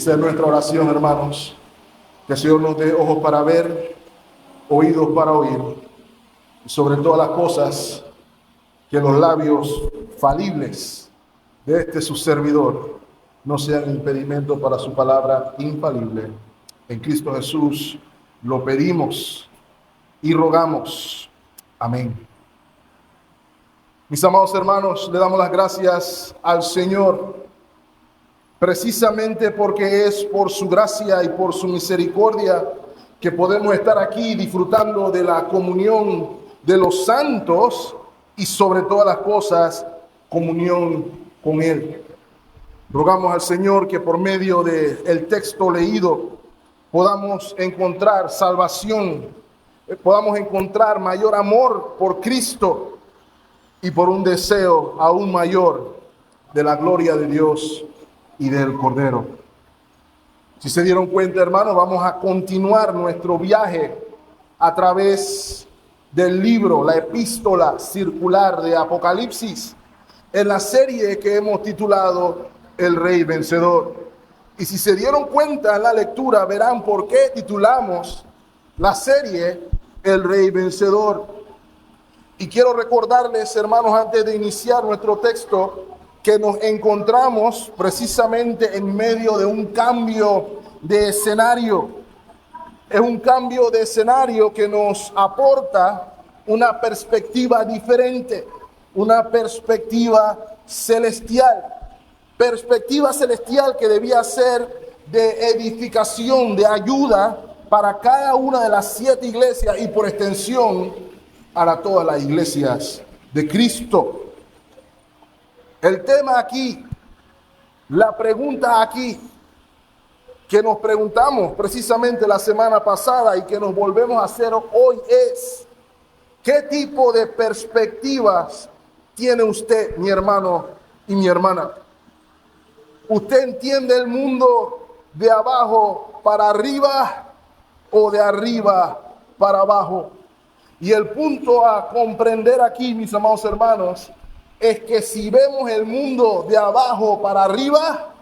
Esa es nuestra oración, hermanos. Que el Señor nos dé ojos para ver, oídos para oír, y sobre todas las cosas, que los labios falibles de su servidor no sean impedimento para su palabra infalible. En Cristo Jesús lo pedimos y rogamos. Amén. Mis amados hermanos, le damos las gracias al Señor precisamente porque es por su gracia y por su misericordia que podemos estar aquí disfrutando de la comunión de los santos y sobre todas las cosas, comunión con Él. Rogamos al Señor que por medio del texto leído podamos encontrar salvación, podamos encontrar mayor amor por Cristo y por un deseo aún mayor de la gloria de Dios y del Cordero. Si se dieron cuenta, hermanos, vamos a continuar nuestro viaje a través del libro, la epístola circular de Apocalipsis, en la serie que hemos titulado El Rey Vencedor. Y si se dieron cuenta en la lectura, verán por qué titulamos la serie El Rey Vencedor. Y quiero recordarles, hermanos, antes de iniciar nuestro texto, que nos encontramos precisamente en medio de un cambio de escenario. Es un cambio de escenario que nos aporta una perspectiva diferente, una perspectiva celestial que debía ser de edificación, de ayuda para cada una de las 7 iglesias y por extensión para todas las iglesias de Cristo. El tema aquí, la pregunta aquí, que nos preguntamos precisamente la semana pasada y que nos volvemos a hacer hoy es: ¿qué tipo de perspectivas tiene usted, mi hermano y mi hermana? ¿Usted entiende el mundo de abajo para arriba o de arriba para abajo? Y el punto a comprender aquí, mis amados hermanos, es que si vemos el mundo de abajo para arriba,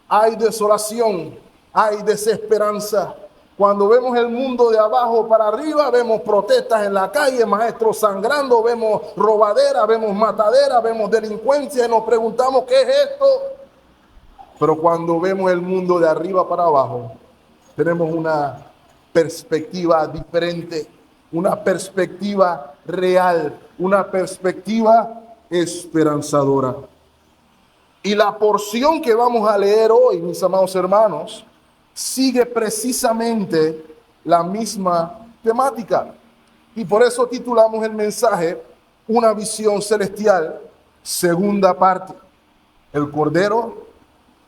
hay desolación, hay desesperanza. Cuando vemos el mundo de abajo para arriba, vemos protestas en la calle, maestros sangrando, vemos robadera, vemos matadera, vemos delincuencia y nos preguntamos ¿qué es esto? Pero cuando vemos el mundo de arriba para abajo, tenemos una perspectiva diferente, una perspectiva real, una perspectiva esperanzadora. Y la porción que vamos a leer hoy, mis amados hermanos, sigue precisamente la misma temática. Y por eso titulamos el mensaje Una visión celestial, segunda parte, el Cordero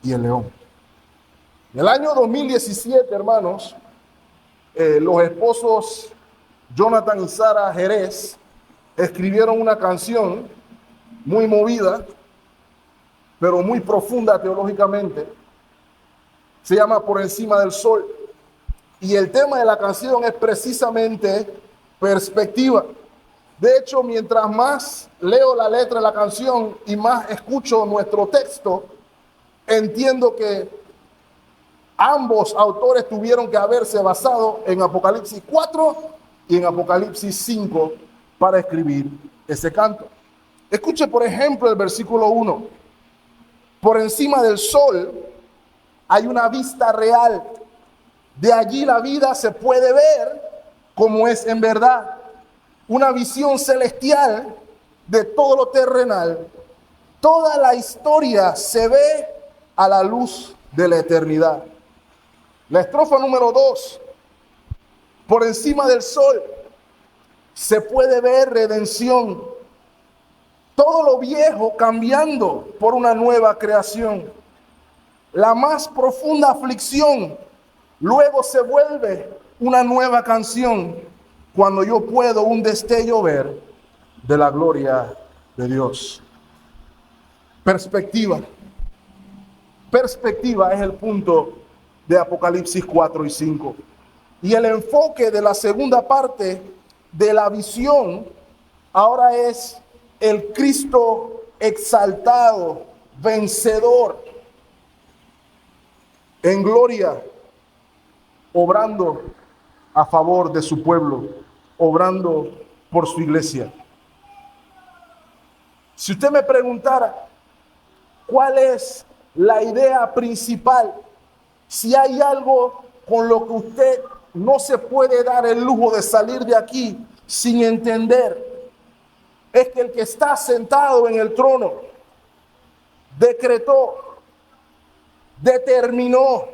y el León. En el año 2017, hermanos, los esposos Jonathan y Sara Jerez escribieron una canción muy movida, pero muy profunda teológicamente. Se llama Por Encima del Sol. Y el tema de la canción es precisamente perspectiva. De hecho, mientras más leo la letra de la canción y más escucho nuestro texto, entiendo que ambos autores tuvieron que haberse basado en Apocalipsis 4 y en Apocalipsis 5 para escribir ese canto. Escuche, por ejemplo, el versículo 1. Por encima del sol hay una vista real. De allí la vida se puede ver como es en verdad. Una visión celestial de todo lo terrenal. Toda la historia se ve a la luz de la eternidad. La estrofa número 2. Por encima del sol se puede ver redención. Todo lo viejo cambiando por una nueva creación. La más profunda aflicción luego se vuelve una nueva canción cuando yo puedo un destello ver de la gloria de Dios. Perspectiva. Perspectiva es el punto de Apocalipsis 4 y 5. Y el enfoque de la segunda parte de la visión ahora es el Cristo exaltado, vencedor. en gloria, obrando a favor de su pueblo, obrando por su iglesia. Si usted me preguntara cuál es la idea principal, si hay algo con lo que usted no se puede dar el lujo de salir de aquí sin entender, es que el que está sentado en el trono decretó, determinó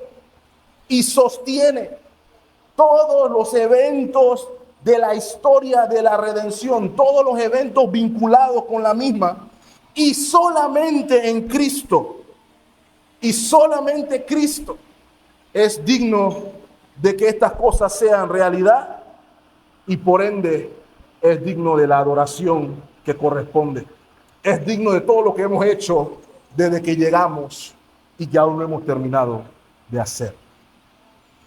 y sostiene todos los eventos de la historia de la redención, todos los eventos vinculados con la misma, y solamente en Cristo, y solamente Cristo es digno de que estas cosas sean realidad, y por ende es digno de la adoración que corresponde. Es digno de todo lo que hemos hecho desde que llegamos y que aún no hemos terminado de hacer.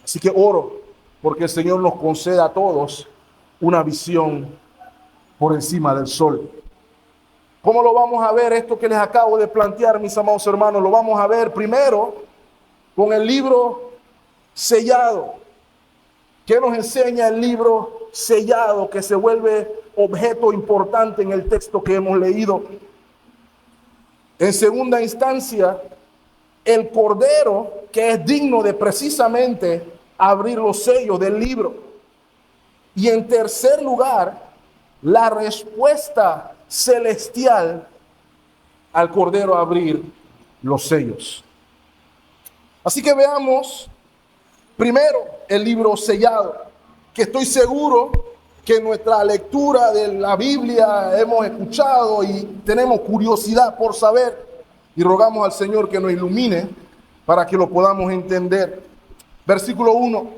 Así que oro porque el Señor nos conceda a todos una visión por encima del sol. ¿Cómo lo vamos a ver esto que les acabo de plantear, mis amados hermanos? Lo vamos a ver primero con el libro sellado. ¿Qué nos enseña el libro sellado que se vuelve objeto importante en el texto que hemos leído? En segunda instancia, el Cordero que es digno de precisamente abrir los sellos del libro. Y en tercer lugar, la respuesta celestial al Cordero abrir los sellos. Así que veamos primero el libro sellado, que estoy seguro que en nuestra lectura de la Biblia hemos escuchado y tenemos curiosidad por saber, y rogamos al Señor que nos ilumine para que lo podamos entender. Versículo 1.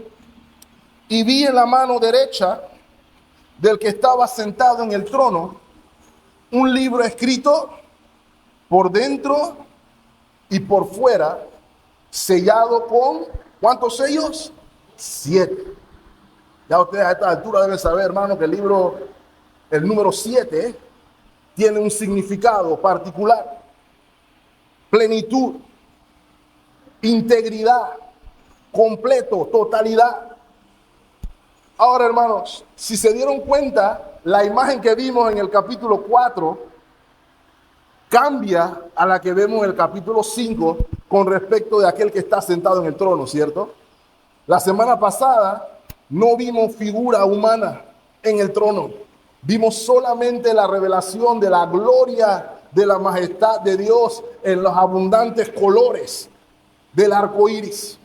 Y vi en la mano derecha del que estaba sentado en el trono un libro escrito por dentro y por fuera, sellado con, ¿cuántos sellos? 7. Ya ustedes a esta altura deben saber, hermano, que el libro, el número 7, tiene un significado particular. Plenitud, integridad, completo, totalidad. Ahora, hermanos, si se dieron cuenta, la imagen que vimos en el capítulo 4 cambia a la que vemos en el capítulo 5 con respecto de aquel que está sentado en el trono, ¿cierto? La semana pasada no vimos figura humana en el trono. Vimos solamente la revelación de la gloria, de la majestad de Dios en los abundantes colores del arco iris.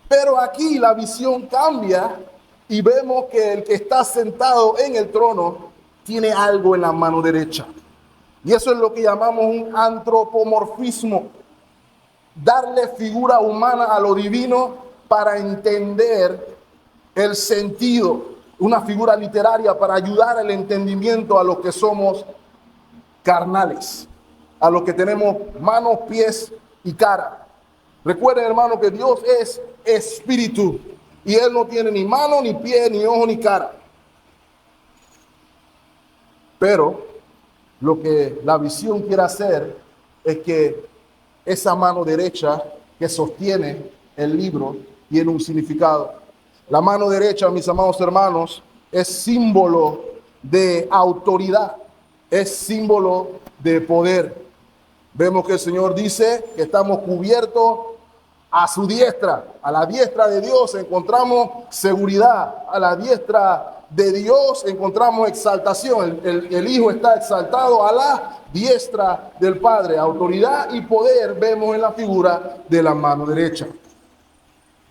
Pero aquí la visión cambia y vemos que el que está sentado en el trono tiene algo en la mano derecha. Y eso es lo que llamamos un antropomorfismo. Darle figura humana a lo divino para entender el sentido. Una figura literaria para ayudar al entendimiento a los que somos carnales, a los que tenemos manos, pies y cara. Recuerden, hermano, que Dios es espíritu y Él no tiene ni mano, ni pie, ni ojo, ni cara. Pero lo que la visión quiere hacer es que esa mano derecha que sostiene el libro tiene un significado. La mano derecha, mis amados hermanos, es símbolo de autoridad, es símbolo de poder. Vemos que el Señor dice que estamos cubiertos a su diestra. A la diestra de Dios encontramos seguridad. A la diestra de Dios encontramos exaltación. El Hijo está exaltado a la diestra del Padre. Autoridad y poder vemos en la figura de la mano derecha.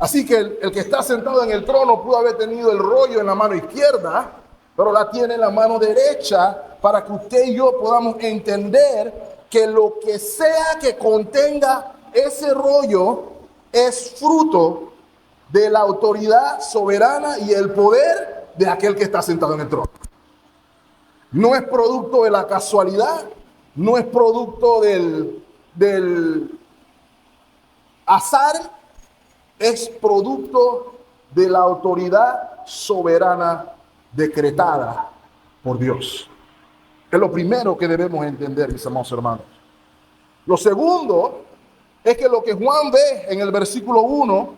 Así que el que está sentado en el trono pudo haber tenido el rollo en la mano izquierda, pero la tiene en la mano derecha para que usted y yo podamos entender que lo que sea que contenga ese rollo es fruto de la autoridad soberana y el poder de aquel que está sentado en el trono. No es producto de la casualidad, no es producto del azar, es producto de la autoridad soberana decretada por Dios. Es lo primero que debemos entender, mis amados hermanos. Lo segundo es que lo que Juan ve en el versículo 1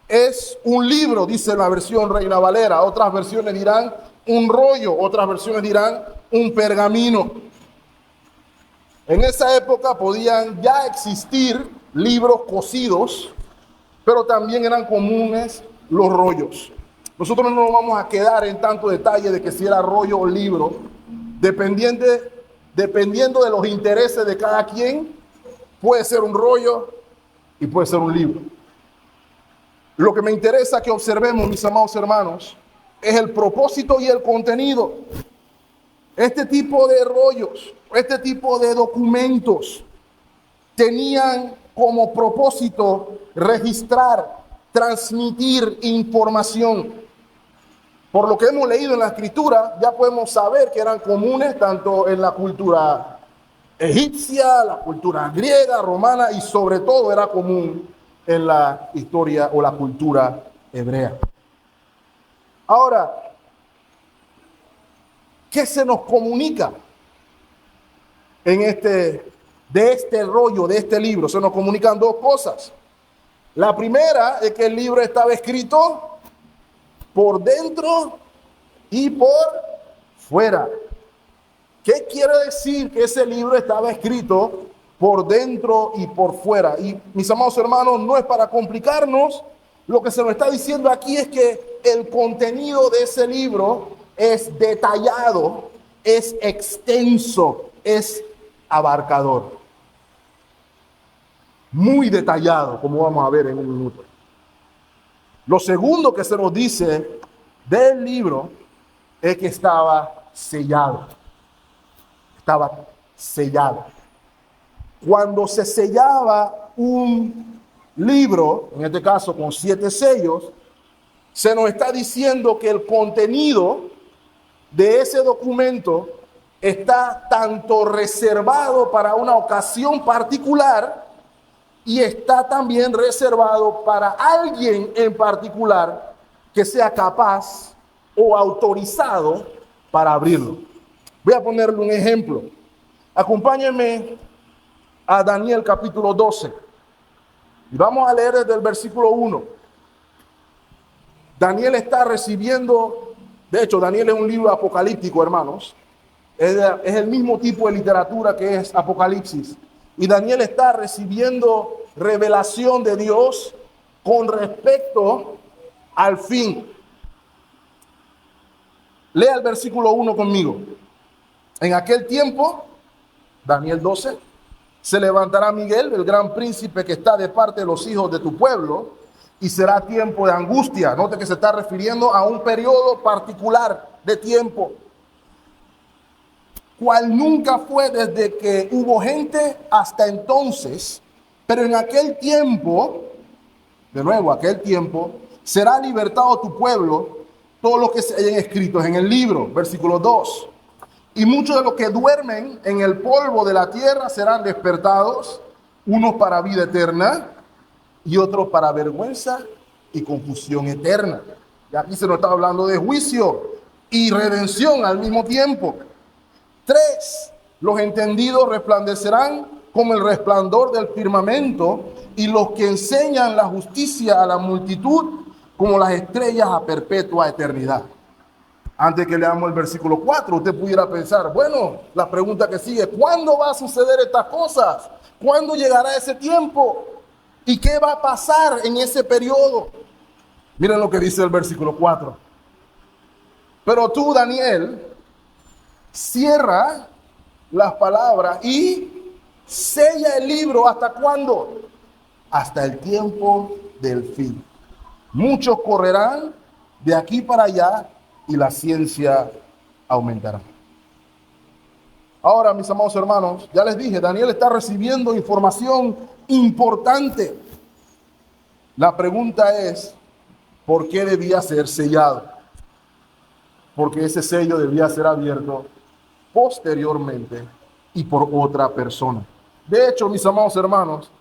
es un libro, dice la versión Reina Valera. Otras versiones dirán un rollo, otras versiones dirán un pergamino. En esa época podían ya existir libros cosidos, pero también eran comunes los rollos. Nosotros no nos vamos a quedar en tanto detalle de que si era rollo o libro, dependiendo de los intereses de cada quien. Puede ser un rollo y puede ser un libro. Lo que me interesa que observemos, mis amados hermanos, es el propósito y el contenido. Este tipo de rollos, este tipo de documentos tenían como propósito registrar, transmitir información. Por lo que hemos leído en la Escritura, ya podemos saber que eran comunes tanto en la cultura egipcia, la cultura griega, romana, y sobre todo era común en la historia o la cultura hebrea. Ahora, ¿qué se nos comunica en de este rollo, de este libro? Se nos comunican dos cosas. La primera es que el libro estaba escrito por dentro y por fuera. ¿Qué quiere decir que ese libro estaba escrito por dentro y por fuera? Y mis amados hermanos, no es para complicarnos. Lo que se nos está diciendo aquí es que el contenido de ese libro es detallado, es extenso, es abarcador. Muy detallado, como vamos a ver en un minuto. Lo segundo que se nos dice del libro es que estaba sellado. Estaba sellado. Cuando se sellaba un libro, en este caso con 7 sellos, se nos está diciendo que el contenido de ese documento está tanto reservado para una ocasión particular y está también reservado para alguien en particular que sea capaz o autorizado para abrirlo. Voy a ponerle un ejemplo. Acompáñenme a Daniel capítulo 12. Y vamos a leer desde el versículo 1. Daniel está recibiendo, de hecho, Daniel es un libro apocalíptico, hermanos. Es el mismo tipo de literatura que es Apocalipsis. Y Daniel está recibiendo revelación de Dios con respecto al fin. Lea el versículo 1 conmigo. En aquel tiempo, Daniel 12, se levantará Miguel, el gran príncipe que está de parte de los hijos de tu pueblo, y será tiempo de angustia. Note que se está refiriendo a un periodo particular de tiempo, cual nunca fue desde que hubo gente hasta entonces, pero en aquel tiempo, de nuevo, aquel tiempo, será libertado tu pueblo, todos los que se hayan escritos en el libro, versículo 2. Y muchos de los que duermen en el polvo de la tierra serán despertados, unos para vida eterna y otros para vergüenza y confusión eterna. Y aquí se nos está hablando de juicio y redención al mismo tiempo. 3. Los entendidos resplandecerán como el resplandor del firmamento, y los que enseñan la justicia a la multitud como las estrellas a perpetua eternidad. Antes que leamos el versículo 4, usted pudiera pensar, bueno, la pregunta que sigue, ¿cuándo va a suceder estas cosas? ¿Cuándo llegará ese tiempo? ¿Y qué va a pasar en ese periodo? Miren lo que dice el versículo 4. Pero tú, Daniel, cierra las palabras y sella el libro. ¿Hasta cuándo? Hasta el tiempo del fin. Muchos correrán de aquí para allá y la ciencia aumentará. Ahora, mis amados hermanos, ya les dije, Daniel está recibiendo información importante. La pregunta es, ¿por qué debía ser sellado? Porque ese sello debía ser abierto posteriormente y por otra persona. De hecho, mis amados hermanos,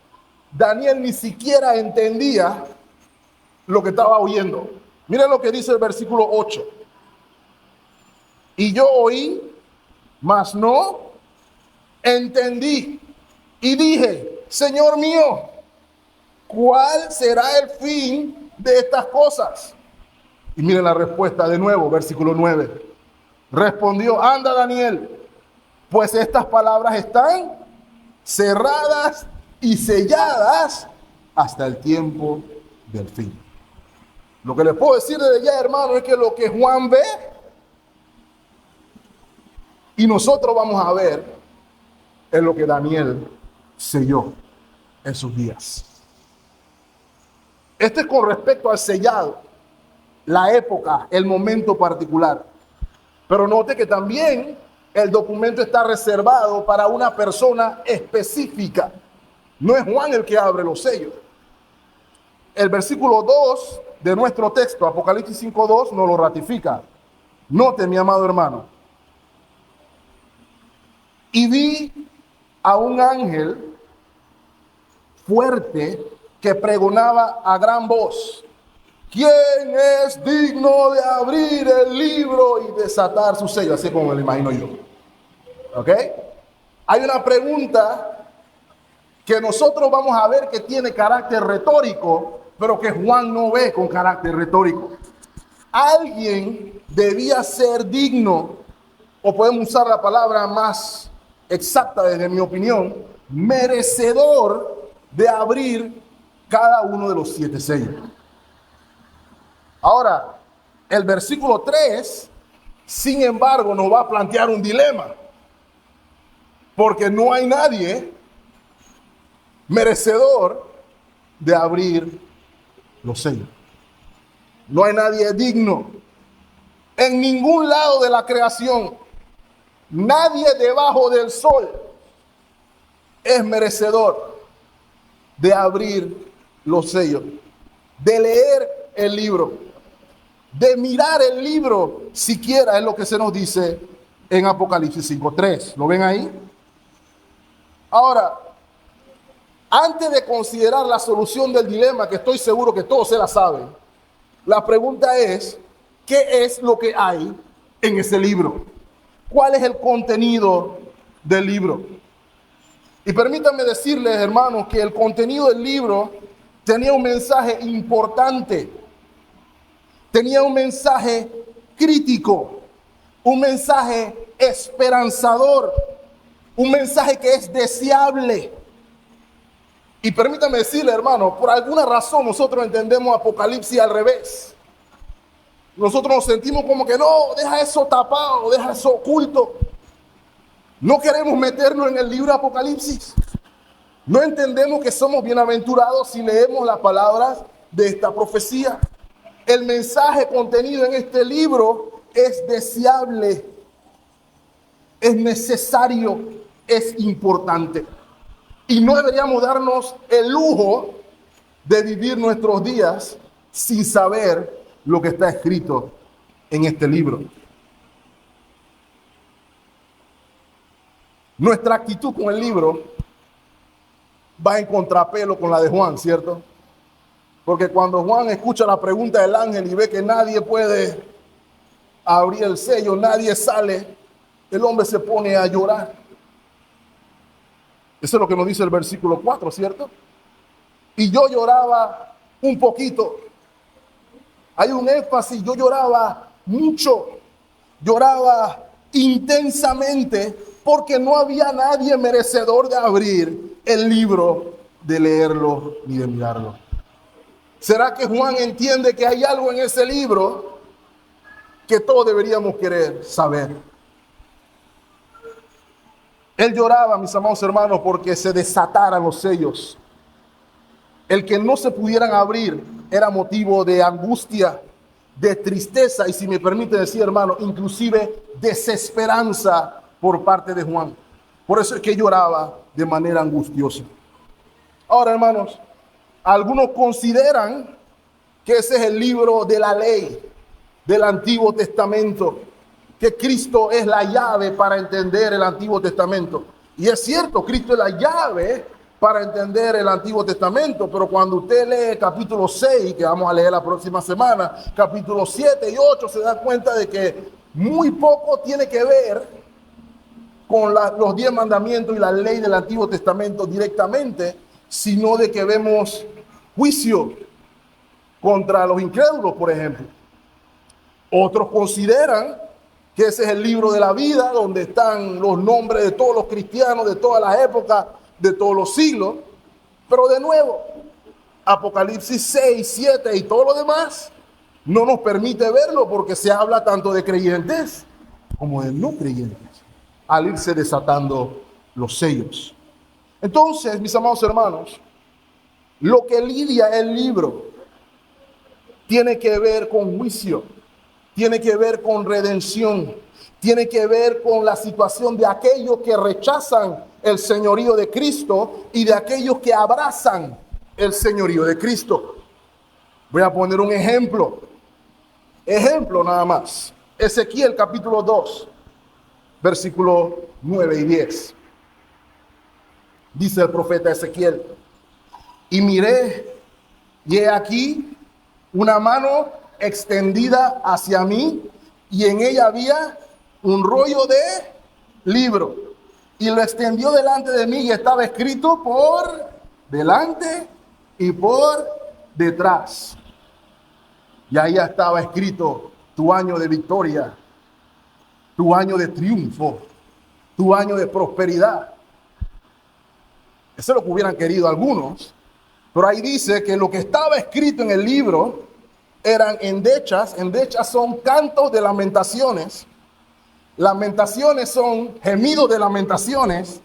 Daniel ni siquiera entendía lo que estaba oyendo. Miren lo que dice el versículo 8. Y yo oí, mas no entendí. Y dije, Señor mío, ¿cuál será el fin de estas cosas? Y miren la respuesta de nuevo, versículo 9. Respondió, anda Daniel, pues estas palabras están cerradas y selladas hasta el tiempo del fin. Lo que les puedo decir desde ya, hermano, es que lo que Juan ve y nosotros vamos a ver es lo que Daniel selló en sus días. Este es con respecto al sellado, la época, el momento particular. Pero note que también el documento está reservado para una persona específica. No es Juan el que abre los sellos. El versículo 2 de nuestro texto, Apocalipsis 5:2, nos lo ratifica. Note, mi amado hermano. Y vi a un ángel fuerte que pregonaba a gran voz: ¿quién es digno de abrir el libro y desatar su sello? Así como me lo imagino yo. ¿Ok? Hay una pregunta que nosotros vamos a ver que tiene carácter retórico, pero que Juan no ve con carácter retórico. Alguien debía ser digno, o podemos usar la palabra más exacta desde mi opinión, merecedor de abrir cada uno de los 7 sellos. Ahora, el versículo 3, sin embargo, nos va a plantear un dilema, porque no hay nadie merecedor de abrir los sellos. No hay nadie digno en ningún lado de la creación. Nadie debajo del sol es merecedor de abrir los sellos, de leer el libro, de mirar el libro siquiera, es lo que se nos dice en Apocalipsis 5:3. ¿Lo ven ahí? Ahora, antes de considerar la solución del dilema, que estoy seguro que todos se la saben, la pregunta es, ¿qué es lo que hay en ese libro? ¿Cuál es el contenido del libro? Y permítanme decirles, hermanos, que el contenido del libro tenía un mensaje importante, tenía un mensaje crítico, un mensaje esperanzador, un mensaje que es deseable. Y permítame decirle, hermano, por alguna razón nosotros entendemos Apocalipsis al revés. Nosotros nos sentimos como que no, deja eso tapado, deja eso oculto. No queremos meternos en el libro de Apocalipsis. No entendemos que somos bienaventurados si leemos las palabras de esta profecía. El mensaje contenido en este libro es deseable, es necesario, es importante. Y no deberíamos darnos el lujo de vivir nuestros días sin saber lo que está escrito en este libro. Nuestra actitud con el libro va en contrapelo con la de Juan, ¿cierto? Porque cuando Juan escucha la pregunta del ángel y ve que nadie puede abrir el sello, nadie sale, el hombre se pone a llorar. Eso es lo que nos dice el versículo 4, ¿cierto? Y yo lloraba un poquito. Hay un énfasis, yo lloraba mucho, lloraba intensamente, porque no había nadie merecedor de abrir el libro, de leerlo ni de mirarlo. ¿Será que Juan entiende que hay algo en ese libro que todos deberíamos querer saber? Él lloraba, mis amados hermanos, porque se desataran los sellos. El que no se pudieran abrir era motivo de angustia, de tristeza y, si me permite decir, hermano, inclusive desesperanza por parte de Juan. Por eso es que lloraba de manera angustiosa. Ahora, hermanos, algunos consideran que ese es el libro de la ley del Antiguo Testamento, que Cristo es la llave para entender el Antiguo Testamento. Y es cierto, Cristo es la llave para entender el Antiguo Testamento, pero cuando usted lee capítulo 6, que vamos a leer la próxima semana, capítulo 7 y 8, se da cuenta de que muy poco tiene que ver con los 10 mandamientos y la ley del Antiguo Testamento directamente, sino de que vemos juicio contra los incrédulos, por ejemplo. Otros consideran que ese es el libro de la vida, donde están los nombres de todos los cristianos de todas las épocas, de todos los siglos. Pero de nuevo, Apocalipsis 6, 7 y todo lo demás no nos permite verlo, porque se habla tanto de creyentes como de no creyentes, al irse desatando los sellos. Entonces, mis amados hermanos, lo que lidia el libro tiene que ver con juicio, tiene que ver con redención, tiene que ver con la situación de aquellos que rechazan el señorío de Cristo y de aquellos que abrazan el señorío de Cristo. Voy a poner un ejemplo nada más. Ezequiel capítulo 2, versículo 9 y 10. Dice el profeta Ezequiel: y miré, y he aquí una mano extendida hacia mí, y en ella había un rollo de libro, y lo extendió delante de mí, y estaba escrito por delante y por detrás. Y ahí estaba escrito tu año de victoria, tu año de triunfo, tu año de prosperidad. Eso es lo que hubieran querido algunos. Pero ahí dice que lo que estaba escrito en el libro eran endechas. Endechas son cantos de lamentaciones. Lamentaciones son gemidos de lamentaciones.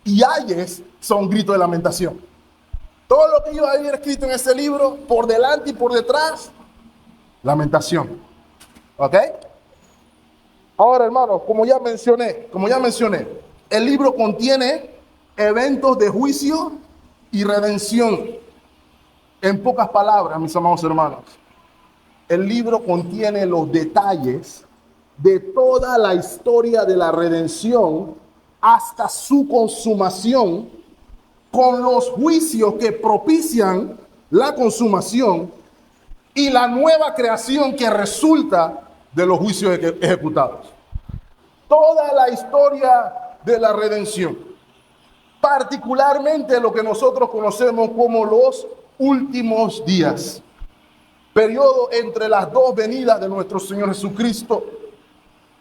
Y ayes son gritos de lamentación. Todo lo que iba a haber escrito en ese libro, por delante y por detrás, lamentación. ¿Ok? Ahora, hermanos, como ya mencioné, el libro contiene eventos de juicio y redención. En pocas palabras, mis amados hermanos, el libro contiene los detalles de toda la historia de la redención hasta su consumación, con los juicios que propician la consumación y la nueva creación que resulta de los juicios ejecutados. Toda la historia de la redención, particularmente lo que nosotros conocemos como los últimos días, periodo entre las dos venidas de nuestro Señor Jesucristo,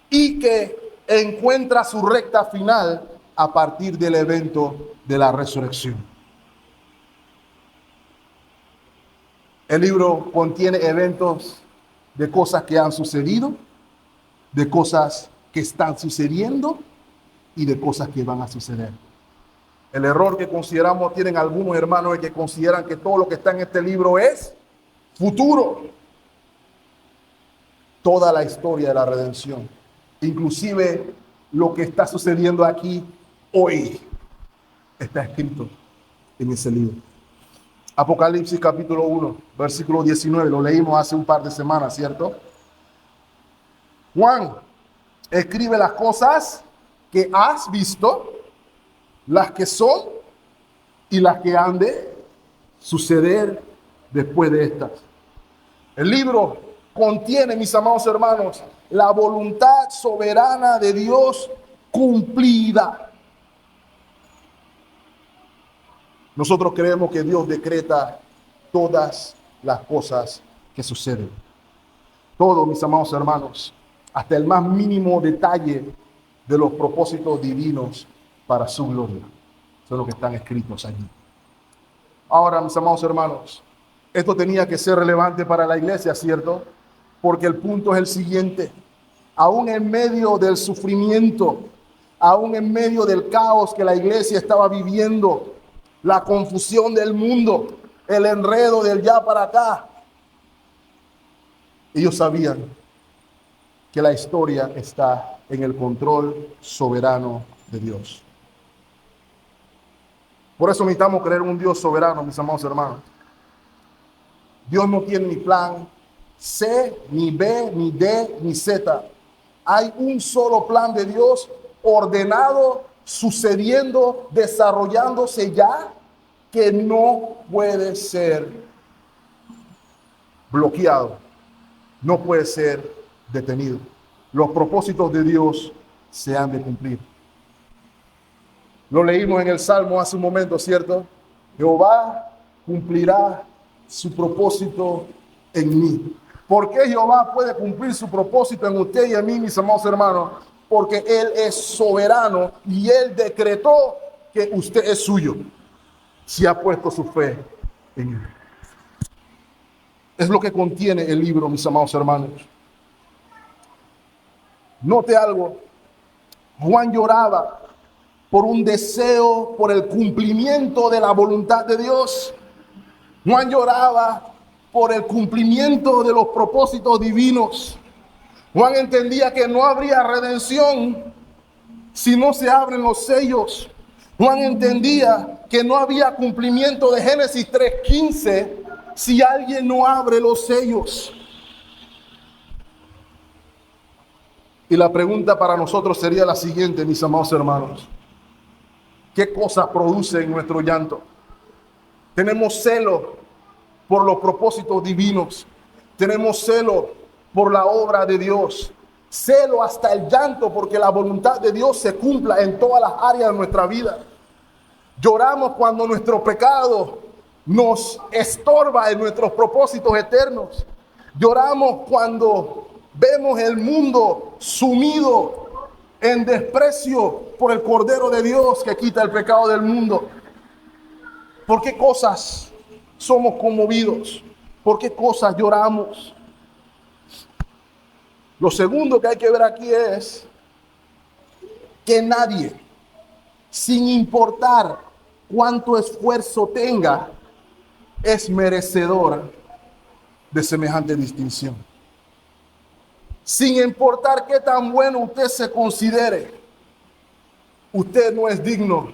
y que encuentra su recta final a partir del evento de la resurrección. El libro contiene eventos de cosas que han sucedido, de cosas que están sucediendo y de cosas que van a suceder. El error que consideramos tienen algunos hermanos es que consideran que todo lo que está en este libro es futuro. Toda la historia de la redención, inclusive lo que está sucediendo aquí hoy, está escrito en ese libro. Apocalipsis capítulo 1, versículo 19, lo leímos hace un par de semanas, ¿cierto? Juan escribe las cosas que has visto, las que son y las que han de suceder después de estas. El libro contiene, mis amados hermanos, la voluntad soberana de Dios cumplida. Nosotros creemos que Dios decreta todas las cosas que suceden. Todo, mis amados hermanos, hasta el más mínimo detalle de los propósitos divinos para su gloria, son los que están escritos allí. Ahora, mis amados hermanos, esto tenía que ser relevante para la iglesia, ¿cierto? Porque el punto es el siguiente: aún en medio del sufrimiento, aún en medio del caos que la iglesia estaba viviendo, la confusión del mundo, el enredo del ya para acá, ellos sabían que la historia está en el control soberano de Dios. Por eso necesitamos creer en un Dios soberano, mis amados hermanos. Dios no tiene ni plan C, ni B, ni D, ni Z. Hay un solo plan de Dios ordenado, sucediendo, desarrollándose ya, que no puede ser bloqueado, no puede ser detenido. Los propósitos de Dios se han de cumplir. Lo leímos en el Salmo hace un momento, ¿cierto? Jehová cumplirá su propósito en mí. ¿Por qué Jehová puede cumplir su propósito en usted y en mí, mis amados hermanos? Porque Él es soberano y Él decretó que usted es suyo, si ha puesto su fe en Él. Es lo que contiene el libro, mis amados hermanos. Note algo. Juan lloraba por un deseo, por el cumplimiento de la voluntad de Dios. Juan lloraba por el cumplimiento de los propósitos divinos. Juan entendía que no habría redención si no se abren los sellos. Juan entendía que no había cumplimiento de Génesis 3:15 si alguien no abre los sellos. Y la pregunta para nosotros sería la siguiente, mis amados hermanos. ¿Qué cosas producen nuestro llanto? Tenemos celo por los propósitos divinos. Tenemos celo por la obra de Dios. Celo hasta el llanto porque la voluntad de Dios se cumpla en todas las áreas de nuestra vida. Lloramos cuando nuestro pecado nos estorba en nuestros propósitos eternos. Lloramos cuando vemos el mundo sumido en desprecio por el Cordero de Dios que quita el pecado del mundo. ¿Por qué cosas somos conmovidos? ¿Por qué cosas lloramos? Lo segundo que hay que ver aquí es que nadie, sin importar cuánto esfuerzo tenga, es merecedor de semejante distinción. Sin importar qué tan bueno usted se considere, usted no es digno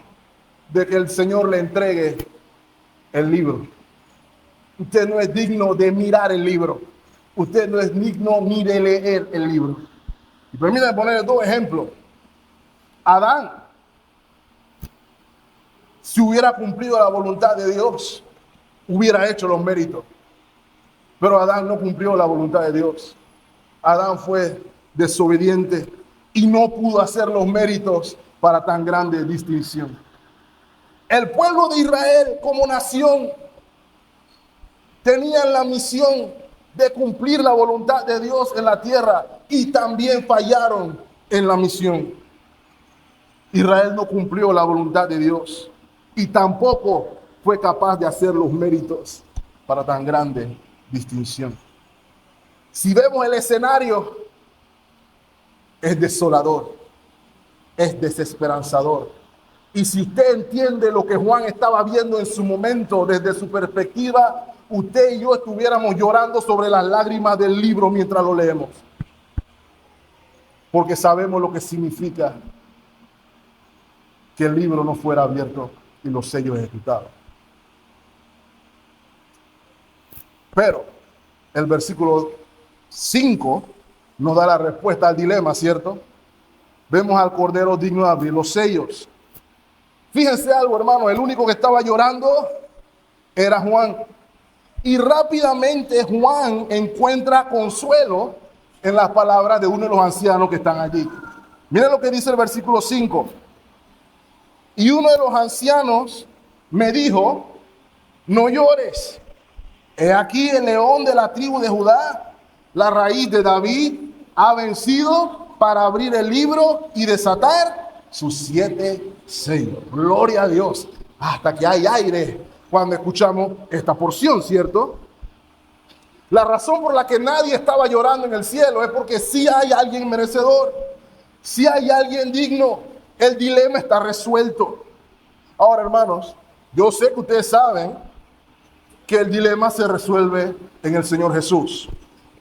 de que el Señor le entregue el libro. Usted no es digno de mirar el libro. Usted no es digno ni de leer el libro. Y permítanme poner dos ejemplos. Adán, si hubiera cumplido la voluntad de Dios, hubiera hecho los méritos. Pero Adán no cumplió la voluntad de Dios. Adán fue desobediente y no pudo hacer los méritos para tan grande distinción. El pueblo de Israel como nación tenían la misión de cumplir la voluntad de Dios en la tierra y también fallaron en la misión. Israel no cumplió la voluntad de Dios y tampoco fue capaz de hacer los méritos para tan grande distinción. Si vemos el escenario, es desolador, es desesperanzador. Y si usted entiende lo que Juan estaba viendo en su momento desde su perspectiva, usted y yo estuviéramos llorando sobre las lágrimas del libro mientras lo leemos. Porque sabemos lo que significa que el libro no fuera abierto y los sellos ejecutados. Pero el versículo 5 nos da la respuesta al dilema, ¿cierto? Vemos al Cordero digno de abrir los sellos. Fíjense algo, hermano, el único que estaba llorando era Juan. Y rápidamente Juan encuentra consuelo en las palabras de uno de los ancianos que están allí. Miren lo que dice el versículo 5. Y uno de los ancianos me dijo, no llores. He aquí el león de la tribu de Judá, la raíz de David, ha vencido para abrir el libro y desatar sus 7 sellos. Gloria a Dios. Hasta que hay aire cuando escuchamos esta porción, ¿cierto? La razón por la que nadie estaba llorando en el cielo es porque sí hay alguien merecedor, sí hay alguien digno. El dilema está resuelto. Ahora, hermanos, yo sé que ustedes saben que el dilema se resuelve en el Señor Jesús.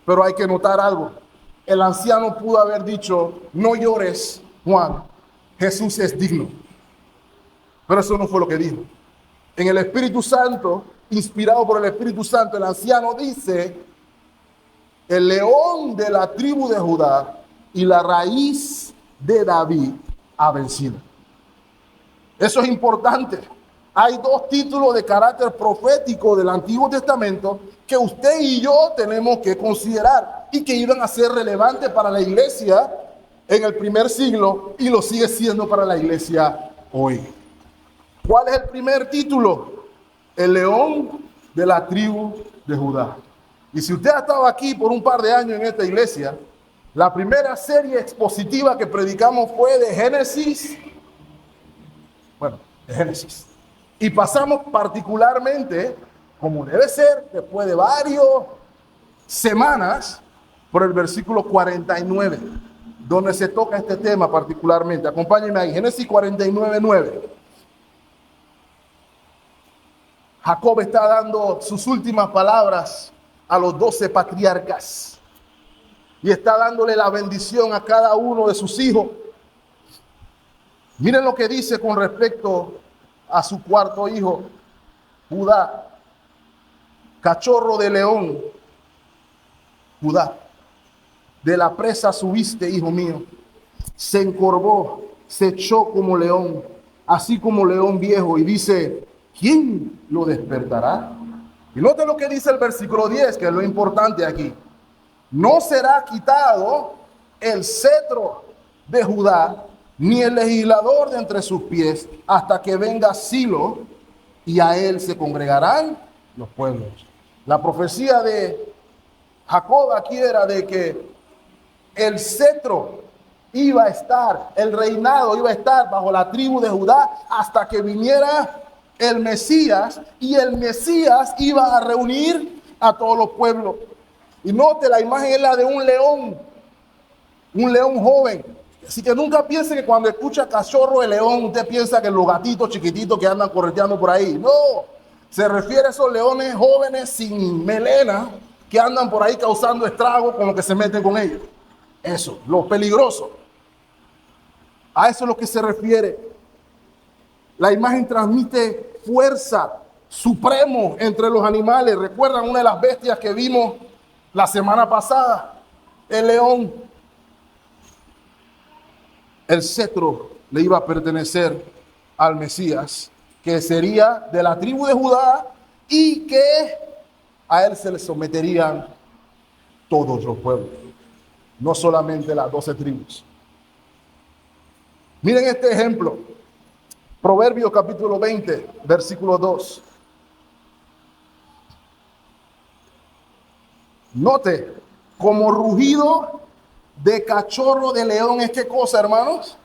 Pero hay que notar algo. El anciano pudo haber dicho, no llores, Juan, Jesús es digno. Pero eso no fue lo que dijo. En el Espíritu Santo, inspirado por el Espíritu Santo, el anciano dice, el león de la tribu de Judá y la raíz de David ha vencido. Eso es importante. Hay dos títulos de carácter profético del Antiguo Testamento que usted y yo tenemos que considerar y que iban a ser relevantes para la iglesia en el primer siglo y lo sigue siendo para la iglesia hoy. ¿Cuál es el primer título? El león de la tribu de Judá. Y si usted ha estado aquí por un par de años en esta iglesia, la primera serie expositiva que predicamos fue de Génesis. Bueno, de Génesis. Y pasamos particularmente, como debe ser, después de varias semanas, por el versículo 49, donde se toca este tema particularmente. Acompáñenme ahí, Génesis 49, 9. Jacob está dando sus últimas palabras a los 12 patriarcas y está dándole la bendición a cada uno de sus hijos. Miren lo que dice con respecto a su cuarto hijo, Judá. Cachorro de león, Judá, de la presa subiste, hijo mío. Se encorvó, se echó como león, así como león viejo, y dice, ¿quién lo despertará? Y note lo que dice el versículo 10, que es lo importante aquí. No será quitado el cetro de Judá, ni el legislador de entre sus pies, hasta que venga Silo, y a él se congregarán los pueblos. La profecía de Jacob aquí era de que el cetro iba a estar, el reinado iba a estar bajo la tribu de Judá hasta que viniera el Mesías, y el Mesías iba a reunir a todos los pueblos. Y note, la imagen es la de un león joven. Así que nunca piense que cuando escucha cachorro de león, usted piensa que los gatitos chiquititos que andan correteando por ahí. No, se refiere a esos leones jóvenes sin melena que andan por ahí causando estragos con lo que se meten con ellos. Eso, lo peligroso. A eso es lo que se refiere. La imagen transmite fuerza, supremo entre los animales. ¿Recuerdan una de las bestias que vimos la semana pasada? El león. El cetro le iba a pertenecer al Mesías, que sería de la tribu de Judá, y que a él se le someterían todos los pueblos, no solamente las 12 tribus. Miren este ejemplo. Proverbios capítulo 20, versículo 2. Note, como rugido de cachorro de león es ¿qué cosa, hermanos?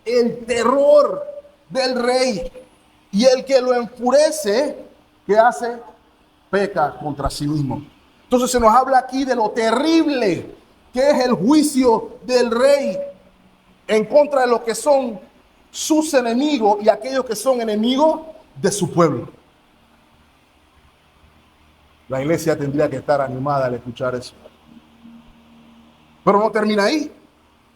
El terror del rey. Y el que lo enfurece, ¿qué hace? Peca contra sí mismo. Entonces se nos habla aquí de lo terrible que es el juicio del rey en contra de los que son sus enemigos y aquellos que son enemigos de su pueblo. La iglesia tendría que estar animada al escuchar eso. Pero no termina ahí.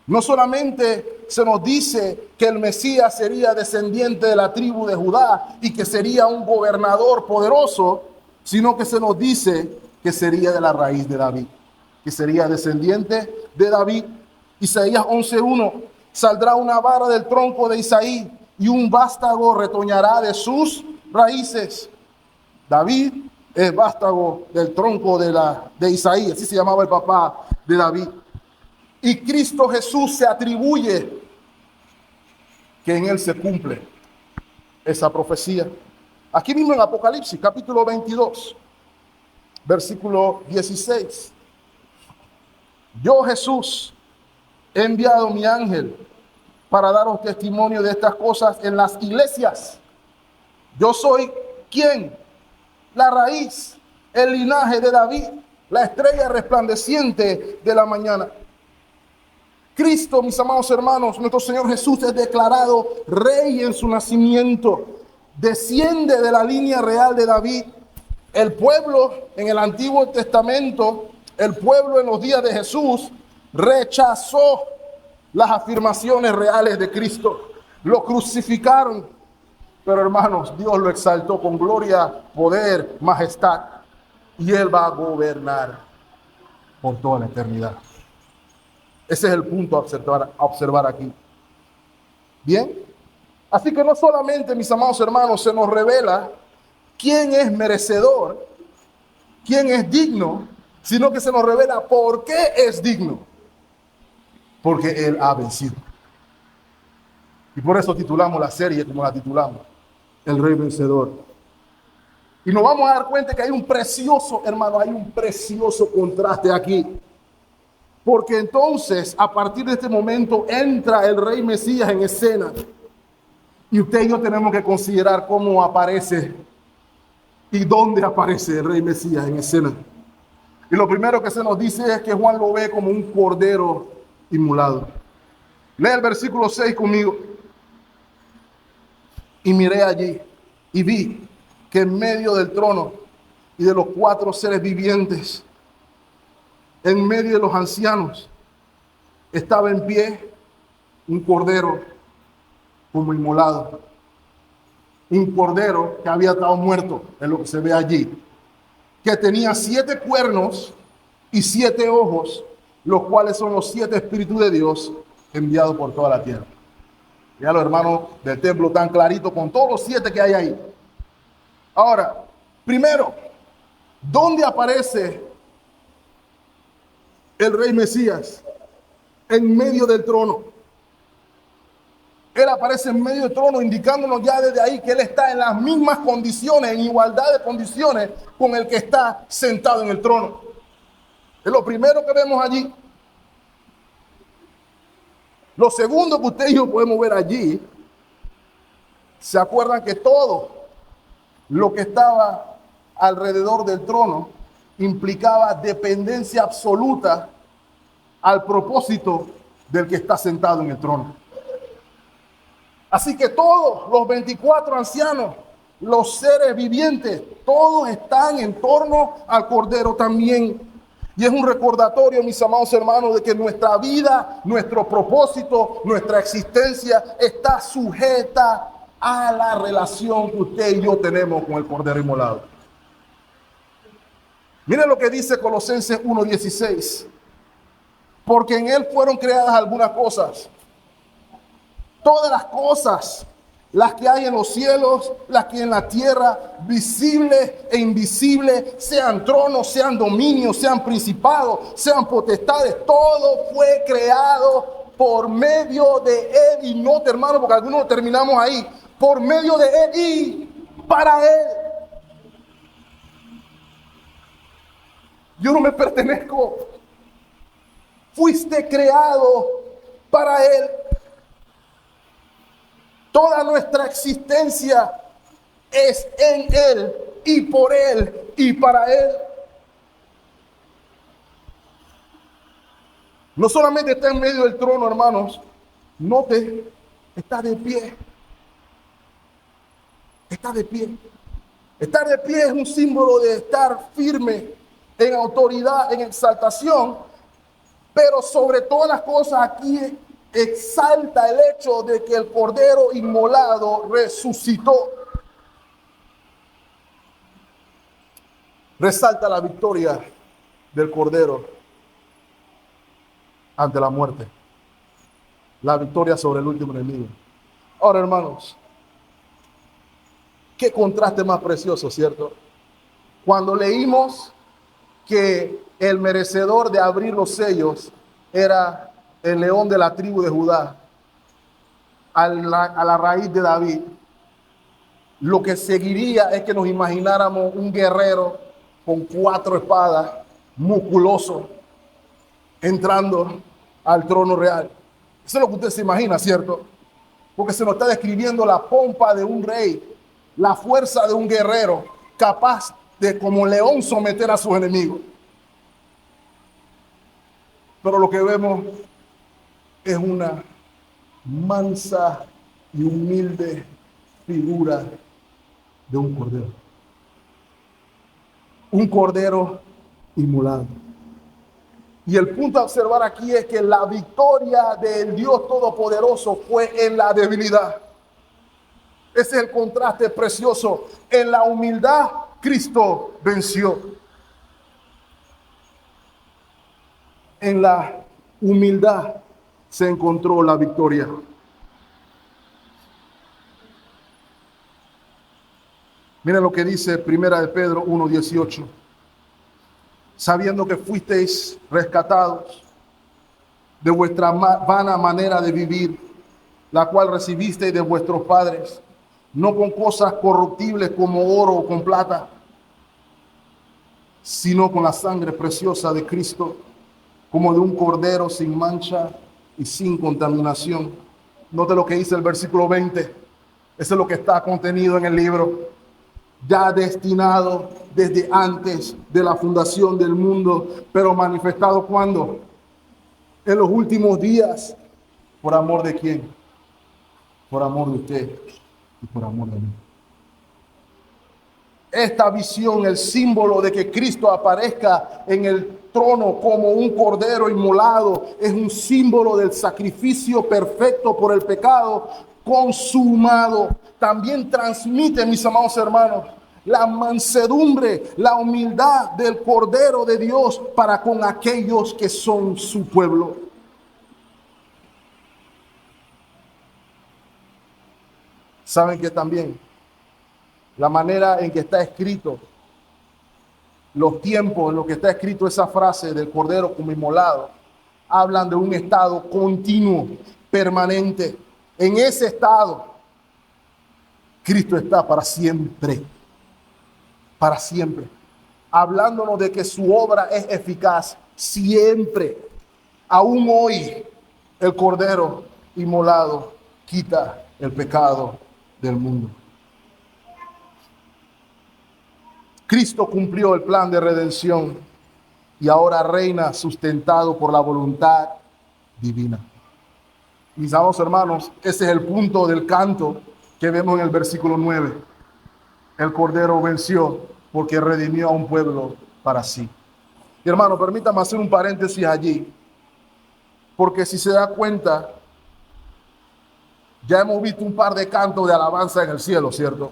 No solamente se nos dice que el Mesías sería descendiente de la tribu de Judá y que sería un gobernador poderoso, sino que se nos dice que sería de la raíz de David, que sería descendiente de David. Isaías 11:1, saldrá una vara del tronco de Isaí y un vástago retoñará de sus raíces. David es vástago del tronco de Isaí, así se llamaba el papá de David. Y Cristo Jesús se atribuye que en él se cumple esa profecía. Aquí mismo en Apocalipsis, capítulo 22, versículo 16. Yo, Jesús, he enviado mi ángel para daros testimonio de estas cosas en las iglesias. Yo soy, ¿quién? La raíz, el linaje de David, la estrella resplandeciente de la mañana. Cristo, mis amados hermanos, nuestro Señor Jesús es declarado rey en su nacimiento. Desciende de la línea real de David. El pueblo en el Antiguo Testamento, el pueblo en los días de Jesús, rechazó las afirmaciones reales de Cristo. Lo crucificaron. Pero hermanos, Dios lo exaltó con gloria, poder, majestad. Y Él va a gobernar por toda la eternidad. Ese es el punto a observar aquí. Bien. Así que no solamente, mis amados hermanos, se nos revela quién es merecedor, quién es digno, sino que se nos revela por qué es digno. Porque Él ha vencido. Y por eso titulamos la serie como la titulamos, El Rey Vencedor. Y nos vamos a dar cuenta que hay un precioso, hermano, hay un precioso contraste aquí. Porque entonces, a partir de este momento, entra el Rey Mesías en escena. Y usted y yo tenemos que considerar cómo aparece y dónde aparece el Rey Mesías en escena. Y lo primero que se nos dice es que Juan lo ve como un cordero inmolado. Lea el versículo 6 conmigo. Y miré allí y vi que en medio del trono y de los 4 seres vivientes, en medio de los ancianos, estaba en pie un cordero como inmolado. Un cordero que había estado muerto, es lo que se ve allí, que tenía 7 cuernos y 7 ojos, los cuales son los 7 espíritus de Dios enviados por toda la tierra. Ya los hermanos del templo tan clarito con todos los 7 que hay ahí. Ahora, primero, ¿dónde aparece el Rey Mesías? En medio del trono. Él aparece en medio del trono, indicándonos ya desde ahí que Él está en las mismas condiciones, en igualdad de condiciones con el que está sentado en el trono. Es lo primero que vemos allí. Lo segundo que usted y yo podemos ver allí, ¿se acuerdan que todo lo que estaba alrededor del trono implicaba dependencia absoluta al propósito del que está sentado en el trono? Así que todos los 24 ancianos, los seres vivientes, todos están en torno al Cordero también. Y es un recordatorio, mis amados hermanos, de que nuestra vida, nuestro propósito, nuestra existencia está sujeta a la relación que usted y yo tenemos con el Cordero inmolado. Miren lo que dice Colosenses 1:16. Porque en Él fueron creadas algunas cosas. Todas las cosas, las que hay en los cielos, las que hay en la tierra, visibles e invisibles, sean tronos, sean dominios, sean principados, sean potestades, todo fue creado por medio de Él. Y no, hermano, porque algunos terminamos ahí, por medio de Él y para Él. Yo no me pertenezco, fuiste creado para Él. Toda nuestra existencia es en Él y por Él y para Él. No solamente está en medio del trono, hermanos. Note, está de pie. Está de pie. Estar de pie es un símbolo de estar firme en autoridad, en exaltación. Pero sobre todas las cosas aquí exalta el hecho de que el Cordero inmolado resucitó. Resalta la victoria del Cordero ante la muerte. La victoria sobre el último enemigo. Ahora, hermanos, qué contraste más precioso, ¿cierto? Cuando leímos que el merecedor de abrir los sellos era el león de la tribu de Judá, a la raíz de David, lo que seguiría es que nos imagináramos un guerrero con 4 espadas, musculoso, entrando al trono real. Eso es lo que usted se imagina, ¿cierto? Porque se nos está describiendo la pompa de un rey, la fuerza de un guerrero, capaz de como león someter a sus enemigos. Pero lo que vemos es una mansa y humilde figura de un cordero. Un cordero inmolado. Y el punto a observar aquí es que la victoria del Dios Todopoderoso fue en la debilidad. Ese es el contraste precioso. En la humildad, Cristo venció. En la humildad se encontró la victoria. Miren lo que dice Primera de Pedro 1:18. Sabiendo que fuisteis rescatados de vuestra vana manera de vivir, la cual recibisteis de vuestros padres, no con cosas corruptibles como oro o con plata, sino con la sangre preciosa de Cristo, como de un cordero sin mancha y sin contaminación. Note lo que dice el versículo 20. Eso es lo que está contenido en el libro. Ya destinado desde antes de la fundación del mundo, pero manifestado ¿cuándo? En los últimos días. ¿Por amor de quién? Por amor de usted y por amor de mí. Esta visión, el símbolo de que Cristo aparezca en el trono como un cordero inmolado, es un símbolo del sacrificio perfecto por el pecado consumado. También transmite, mis amados hermanos, la mansedumbre, la humildad del Cordero de Dios para con aquellos que son su pueblo. ¿Saben que también la manera en que está escrito, los tiempos en los que está escrito esa frase del Cordero como inmolado, hablan de un estado continuo, permanente? En ese estado, Cristo está para siempre, hablándonos de que su obra es eficaz siempre. Aún hoy, el Cordero inmolado quita el pecado del mundo. Cristo cumplió el plan de redención y ahora reina sustentado por la voluntad divina. Mis amados hermanos, ese es el punto del canto que vemos en el versículo 9. El Cordero venció porque redimió a un pueblo para sí. Y hermano, permítame hacer un paréntesis allí, porque si se da cuenta, ya hemos visto un par de cantos de alabanza en el cielo, ¿cierto?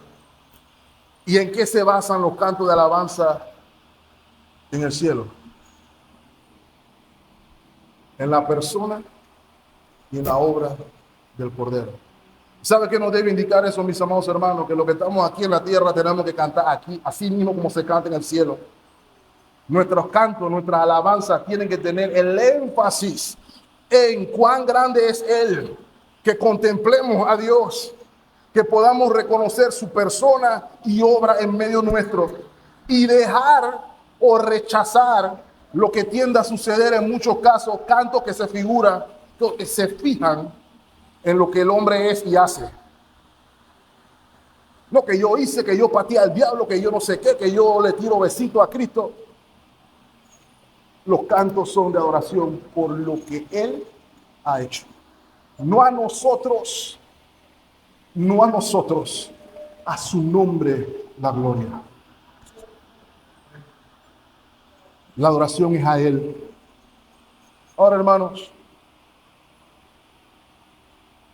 ¿Y en qué se basan los cantos de alabanza en el cielo? En la persona y en la obra del Cordero. ¿Sabe qué nos debe indicar eso, mis amados hermanos? Que lo que estamos aquí en la tierra tenemos que cantar aquí, así mismo como se canta en el cielo. Nuestros cantos, nuestras alabanzas tienen que tener el énfasis en cuán grande es Él, que contemplemos a Dios, que podamos reconocer su persona y obra en medio nuestro y dejar o rechazar lo que tiende a suceder en muchos casos, cantos que se figuran, que se fijan en lo que el hombre es y hace. No, que yo hice, que yo pateé al diablo, que yo no sé qué, que yo le tiro besito a Cristo. Los cantos son de adoración por lo que Él ha hecho. No a nosotros, a su nombre la gloria. La adoración es a Él. Ahora, hermanos,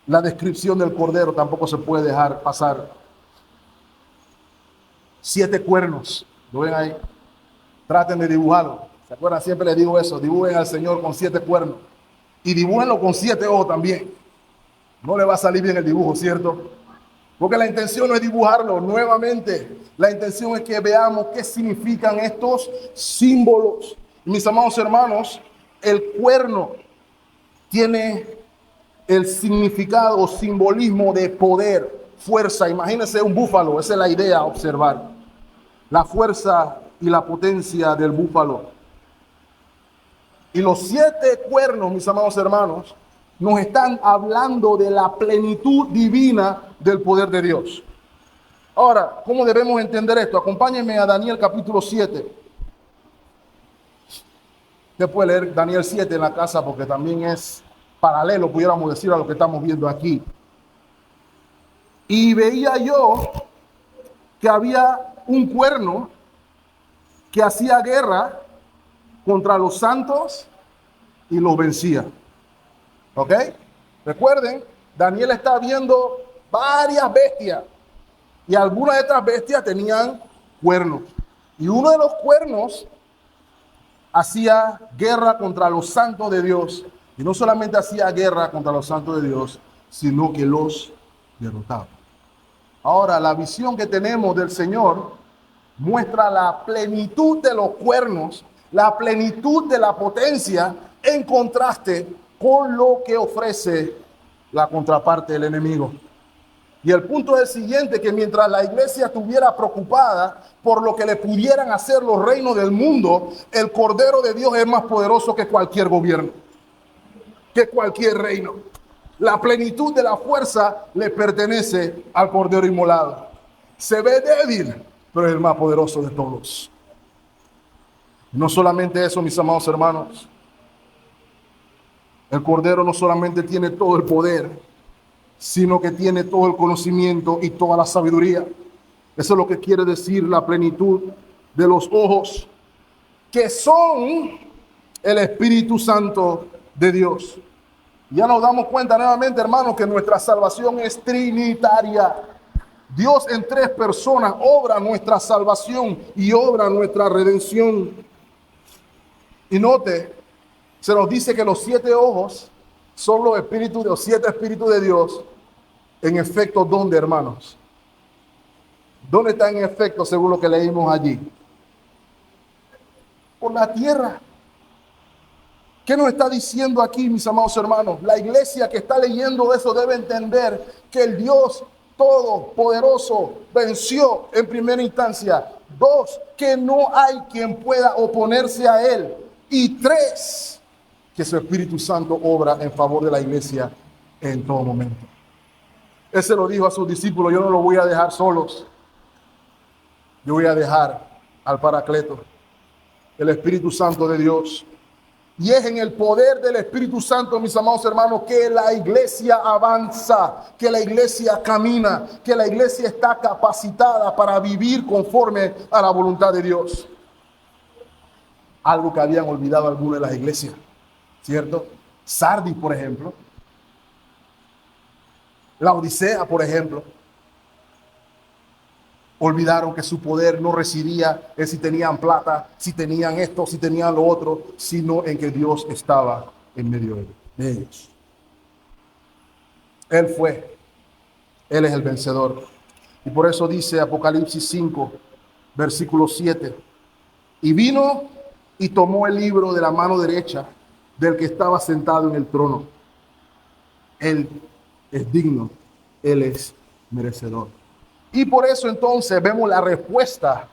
la descripción del Cordero tampoco se puede dejar pasar. 7 cuernos, ¿lo ven ahí? Traten de dibujarlo. ¿Se acuerdan? Siempre les digo eso, dibujen al Señor con 7 cuernos. Y dibújenlo con 7 ojos también. No le va a salir bien el dibujo, ¿cierto? Porque la intención no es dibujarlo nuevamente. La intención es que veamos qué significan estos símbolos. Mis amados hermanos, el cuerno tiene el significado o simbolismo de poder, fuerza. Imagínense un búfalo, esa es la idea a observar. La fuerza y la potencia del búfalo. Y los 7 cuernos, mis amados hermanos, nos están hablando de la plenitud divina del poder de Dios. Ahora, ¿cómo debemos entender esto? Acompáñenme a Daniel capítulo 7. Usted puede leer Daniel 7 en la casa porque también es paralelo, pudiéramos decir, a lo que estamos viendo aquí. Y veía yo que había un cuerno que hacía guerra contra los santos y los vencía. ¿Ok? Recuerden, Daniel está viendo varias bestias y algunas de estas bestias tenían cuernos. Y uno de los cuernos hacía guerra contra los santos de Dios. Y no solamente hacía guerra contra los santos de Dios, sino que los derrotaba. Ahora, la visión que tenemos del Señor muestra la plenitud de los cuernos, la plenitud de la potencia, en contraste con lo que ofrece la contraparte del enemigo. Y el punto es el siguiente, que mientras la iglesia estuviera preocupada por lo que le pudieran hacer los reinos del mundo, el Cordero de Dios es más poderoso que cualquier gobierno, que cualquier reino. La plenitud de la fuerza le pertenece al Cordero inmolado. Se ve débil, pero es el más poderoso de todos. No solamente eso, mis amados hermanos. El Cordero no solamente tiene todo el poder, sino que tiene todo el conocimiento y toda la sabiduría. Eso es lo que quiere decir la plenitud de los ojos, que son el Espíritu Santo de Dios. Ya nos damos cuenta nuevamente, hermanos, que nuestra salvación es trinitaria. Dios en tres personas obra nuestra salvación y obra nuestra redención. Y note, se nos dice que los 7 ojos son los espíritus, los 7 espíritus de Dios. En efecto, ¿dónde, hermanos? ¿Dónde está en efecto, según lo que leímos allí? Por la tierra. ¿Qué nos está diciendo aquí, mis amados hermanos? La iglesia que está leyendo eso debe entender que el Dios Todopoderoso venció en primera instancia. 2, que no hay quien pueda oponerse a él. Y 3, que su Espíritu Santo obra en favor de la iglesia en todo momento. Ese lo dijo a sus discípulos: yo no los voy a dejar solos. Yo voy a dejar al Paracleto, el Espíritu Santo de Dios. Y es en el poder del Espíritu Santo, mis amados hermanos, que la iglesia avanza, que la iglesia camina, que la iglesia está capacitada para vivir conforme a la voluntad de Dios. Algo que habían olvidado algunas de las iglesias, ¿cierto? Sardis, por ejemplo. La Odisea, por ejemplo. Olvidaron que su poder no residía en si tenían plata, si tenían esto, si tenían lo otro, sino en que Dios estaba en medio de ellos. Él es el vencedor. Y por eso dice Apocalipsis 5, versículo 7. Y vino y tomó el libro de la mano derecha del que estaba sentado en el trono. Él es digno, él es merecedor. Y por eso entonces vemos la respuesta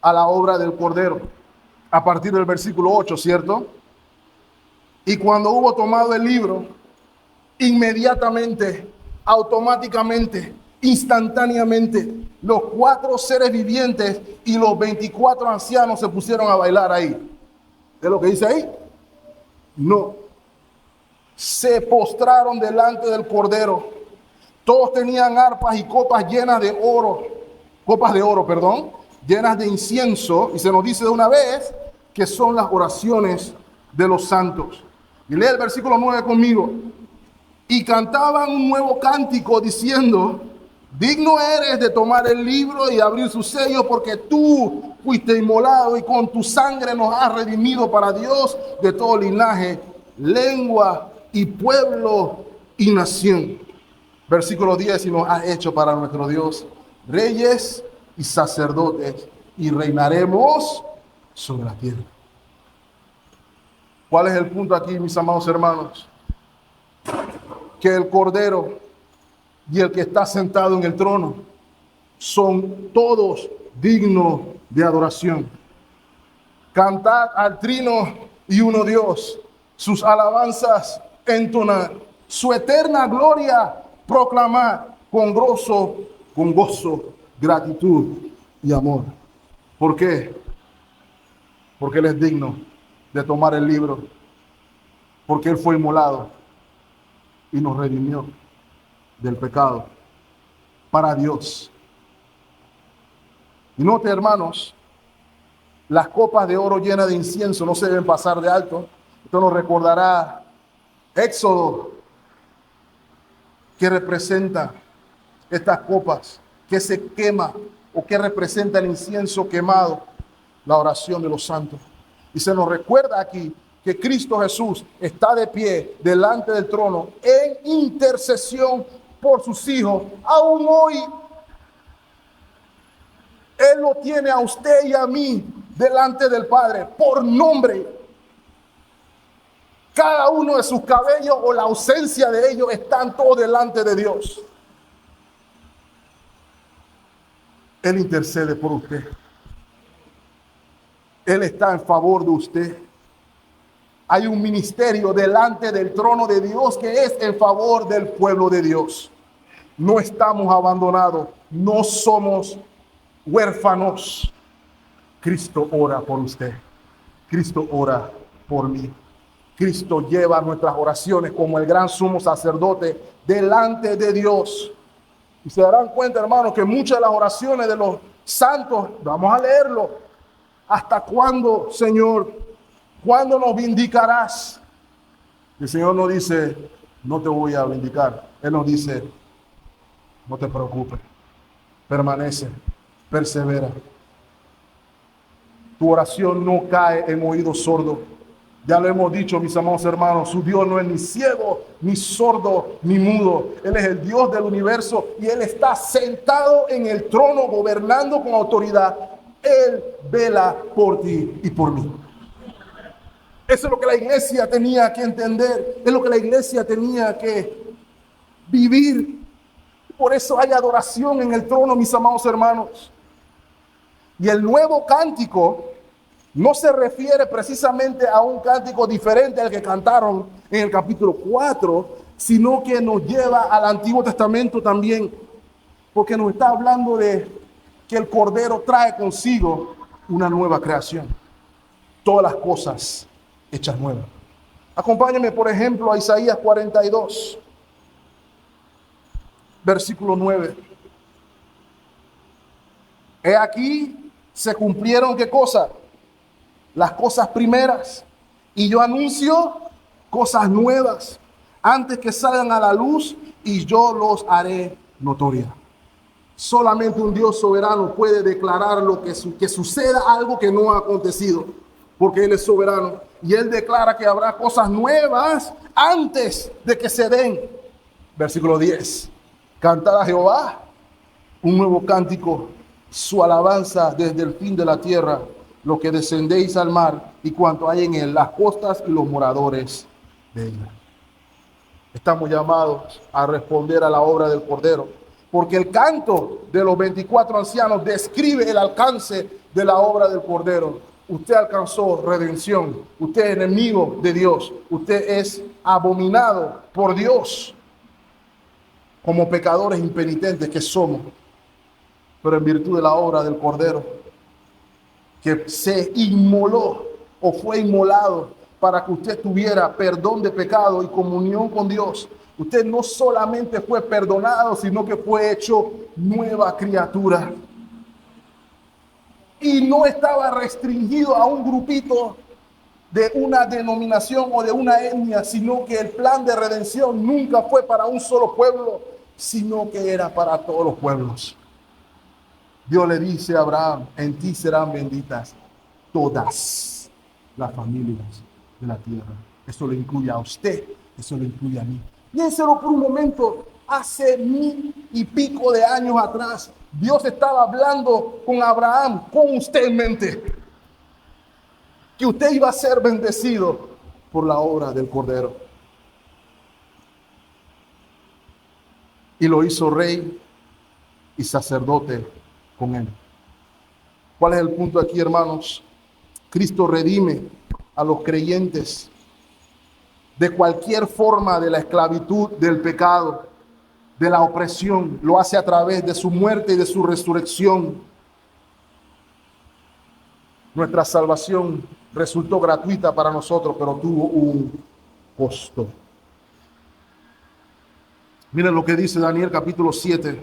a la obra del Cordero a partir del versículo 8, ¿cierto? Y cuando hubo tomado el libro, inmediatamente, automáticamente, instantáneamente, los 4 seres vivientes y los 24 ancianos se pusieron a bailar ahí. ¿Es lo que dice ahí? No. Se postraron delante del Cordero. Todos tenían arpas y copas llenas de oro, llenas de incienso, y se nos dice de una vez que son las oraciones de los santos. Y lee el versículo 9 conmigo. Y cantaban un nuevo cántico diciendo: digno eres de tomar el libro y abrir sus sellos, porque tú fuiste inmolado y con tu sangre nos has redimido para Dios de todo linaje, lengua y pueblo y nación. Versículo 10, y nos has hecho para nuestro Dios reyes y sacerdotes, y reinaremos sobre la tierra. ¿Cuál es el punto aquí, mis amados hermanos? Que el Cordero y el que está sentado en el trono son todos dignos de adoración. Cantad al trino y uno Dios, sus alabanzas entonar, su eterna gloria proclamar con gozo, gratitud y amor. ¿Por qué? Porque Él es digno de tomar el libro, porque Él fue inmolado y nos redimió del pecado para Dios. Y note, hermanos, las copas de oro llenas de incienso no se deben pasar de alto. Esto nos recordará Éxodo, que representa estas copas, que se quema, o que representa el incienso quemado, la oración de los santos. Y se nos recuerda aquí que Cristo Jesús está de pie delante del trono en intercesión por sus hijos. Aún hoy, Él lo tiene a usted y a mí delante del Padre por nombre. Cada uno de sus cabellos o la ausencia de ellos están todos delante de Dios. Él intercede por usted. Él está en favor de usted. Hay un ministerio delante del trono de Dios que es en favor del pueblo de Dios. No estamos abandonados, no somos huérfanos. Cristo ora por usted. Cristo ora por mí. Cristo lleva nuestras oraciones como el gran sumo sacerdote delante de Dios. Y se darán cuenta, hermanos, que muchas de las oraciones de los santos, vamos a leerlo. ¿Hasta cuándo, Señor? ¿Cuándo nos vindicarás? El Señor nos dice, no te voy a vindicar. Él nos dice, no te preocupes, permanece, persevera. Tu oración no cae en oídos sordos. Ya lo hemos dicho, mis amados hermanos, su Dios no es ni ciego, ni sordo, ni mudo. Él es el Dios del universo y Él está sentado en el trono gobernando con autoridad. Él vela por ti y por mí. Eso es lo que la iglesia tenía que entender. Es lo que la iglesia tenía que vivir. Por eso hay adoración en el trono, mis amados hermanos. Y el nuevo cántico no se refiere precisamente a un cántico diferente al que cantaron en el capítulo 4, sino que nos lleva al Antiguo Testamento también, porque nos está hablando de que el Cordero trae consigo una nueva creación. Todas las cosas hechas nuevas. Acompáñenme, por ejemplo, a Isaías 42, versículo 9. He aquí, se cumplieron, ¿qué cosa? Las cosas primeras. Y yo anuncio cosas nuevas antes que salgan a la luz y yo los haré notoria. Solamente un Dios soberano puede declarar que suceda algo que no ha acontecido, porque Él es soberano. Y Él declara que habrá cosas nuevas antes de que se den. Versículo 10. Cantad a Jehová un nuevo cántico, su alabanza desde el fin de la tierra, lo que descendéis al mar y cuanto hay en él, las costas y los moradores de ella. Estamos llamados a responder a la obra del Cordero, porque el canto de los 24 ancianos describe el alcance de la obra del Cordero. Usted alcanzó redención, usted es enemigo de Dios, usted es abominado por Dios como pecadores impenitentes que somos, pero en virtud de la obra del Cordero, que se inmoló o fue inmolado para que usted tuviera perdón de pecado y comunión con Dios. Usted no solamente fue perdonado, sino que fue hecho nueva criatura. Y no estaba restringido a un grupito de una denominación o de una etnia, sino que el plan de redención nunca fue para un solo pueblo, sino que era para todos los pueblos. Dios le dice a Abraham, en ti serán benditas todas las familias de la tierra. Eso le incluye a usted, eso le incluye a mí. Piénselo por un momento, hace 1000 y pico de años atrás, Dios estaba hablando con Abraham, con usted en mente, que usted iba a ser bendecido por la obra del Cordero. Y lo hizo rey y sacerdote con él. ¿Cuál es el punto aquí, hermanos? Cristo redime a los creyentes de cualquier forma de la esclavitud, del pecado, de la opresión. Lo hace a través de su muerte y de su resurrección. Nuestra salvación resultó gratuita para nosotros, pero tuvo un costo. Miren lo que dice Daniel capítulo 7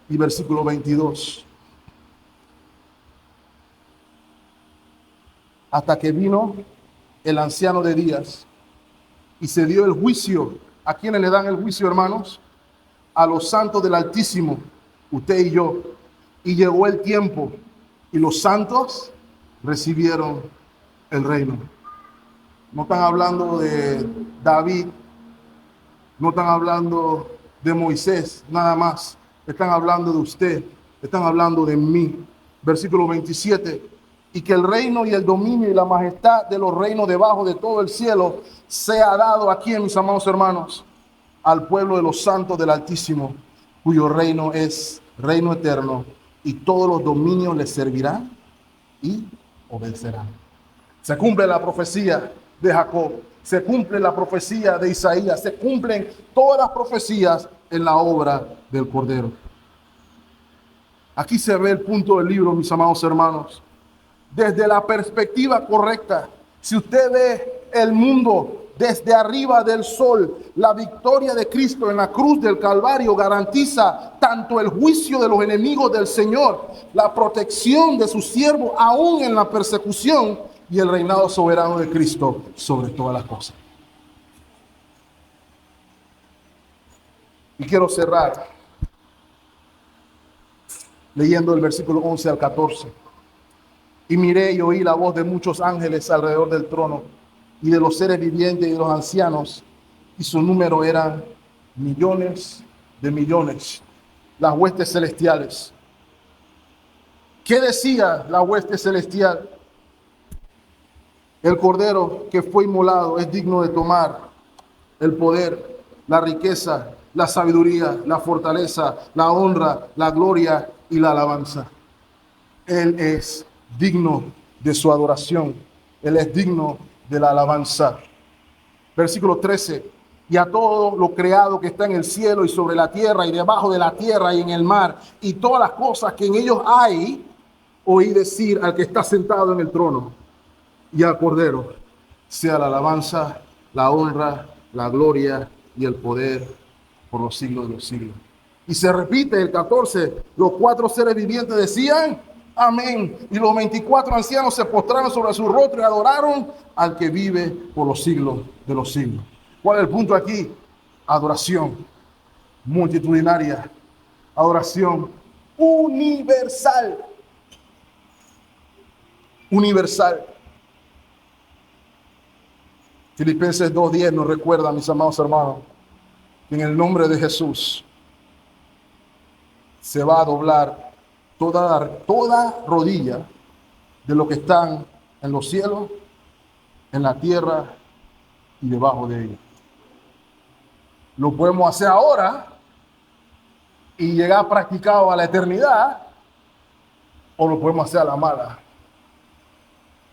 y versículo 22. Hasta que vino el anciano de días y se dio el juicio. ¿A quiénes le dan el juicio, hermanos? A los santos del Altísimo, usted y yo. Y llegó el tiempo y los santos recibieron el reino. No están hablando de David, no están hablando de Moisés, nada más. Están hablando de usted, están hablando de mí. Versículo 27. Y que el reino y el dominio y la majestad de los reinos debajo de todo el cielo sea dado aquí, mis amados hermanos, al pueblo de los santos del Altísimo, cuyo reino es reino eterno y todos los dominios le servirán y obedecerán. Se cumple la profecía de Jacob, se cumple la profecía de Isaías, se cumplen todas las profecías en la obra del Cordero. Aquí se ve el punto del libro, mis amados hermanos, desde la perspectiva correcta. Si usted ve el mundo desde arriba del sol, la victoria de Cristo en la cruz del Calvario garantiza tanto el juicio de los enemigos del Señor, la protección de su siervo aún en la persecución y el reinado soberano de Cristo sobre todas las cosas. Y quiero cerrar leyendo el versículo 11 al 14. Y miré y oí la voz de muchos ángeles alrededor del trono, y de los seres vivientes y de los ancianos, y su número eran millones de millones, las huestes celestiales. ¿Qué decía la hueste celestial? El Cordero que fue inmolado es digno de tomar el poder, la riqueza, la sabiduría, la fortaleza, la honra, la gloria y la alabanza. Él es digno de su adoración. Él es digno de la alabanza. Versículo 13. Y a todo lo creado que está en el cielo y sobre la tierra y debajo de la tierra y en el mar y todas las cosas que en ellos hay, oí decir al que está sentado en el trono y al Cordero, sea la alabanza, la honra, la gloria y el poder por los siglos de los siglos. Y se repite el 14, los 4 seres vivientes decían, amén. Y los 24 ancianos se postraron sobre su rostro y adoraron al que vive por los siglos de los siglos. ¿Cuál es el punto aquí? Adoración multitudinaria, adoración universal. Universal. Filipenses 2:10 nos recuerda, mis amados hermanos, que en el nombre de Jesús se va a doblar toda rodilla de lo que están en los cielos, en la tierra y debajo de ellos. Lo podemos hacer ahora y llegar practicado a la eternidad, o lo podemos hacer a la mala.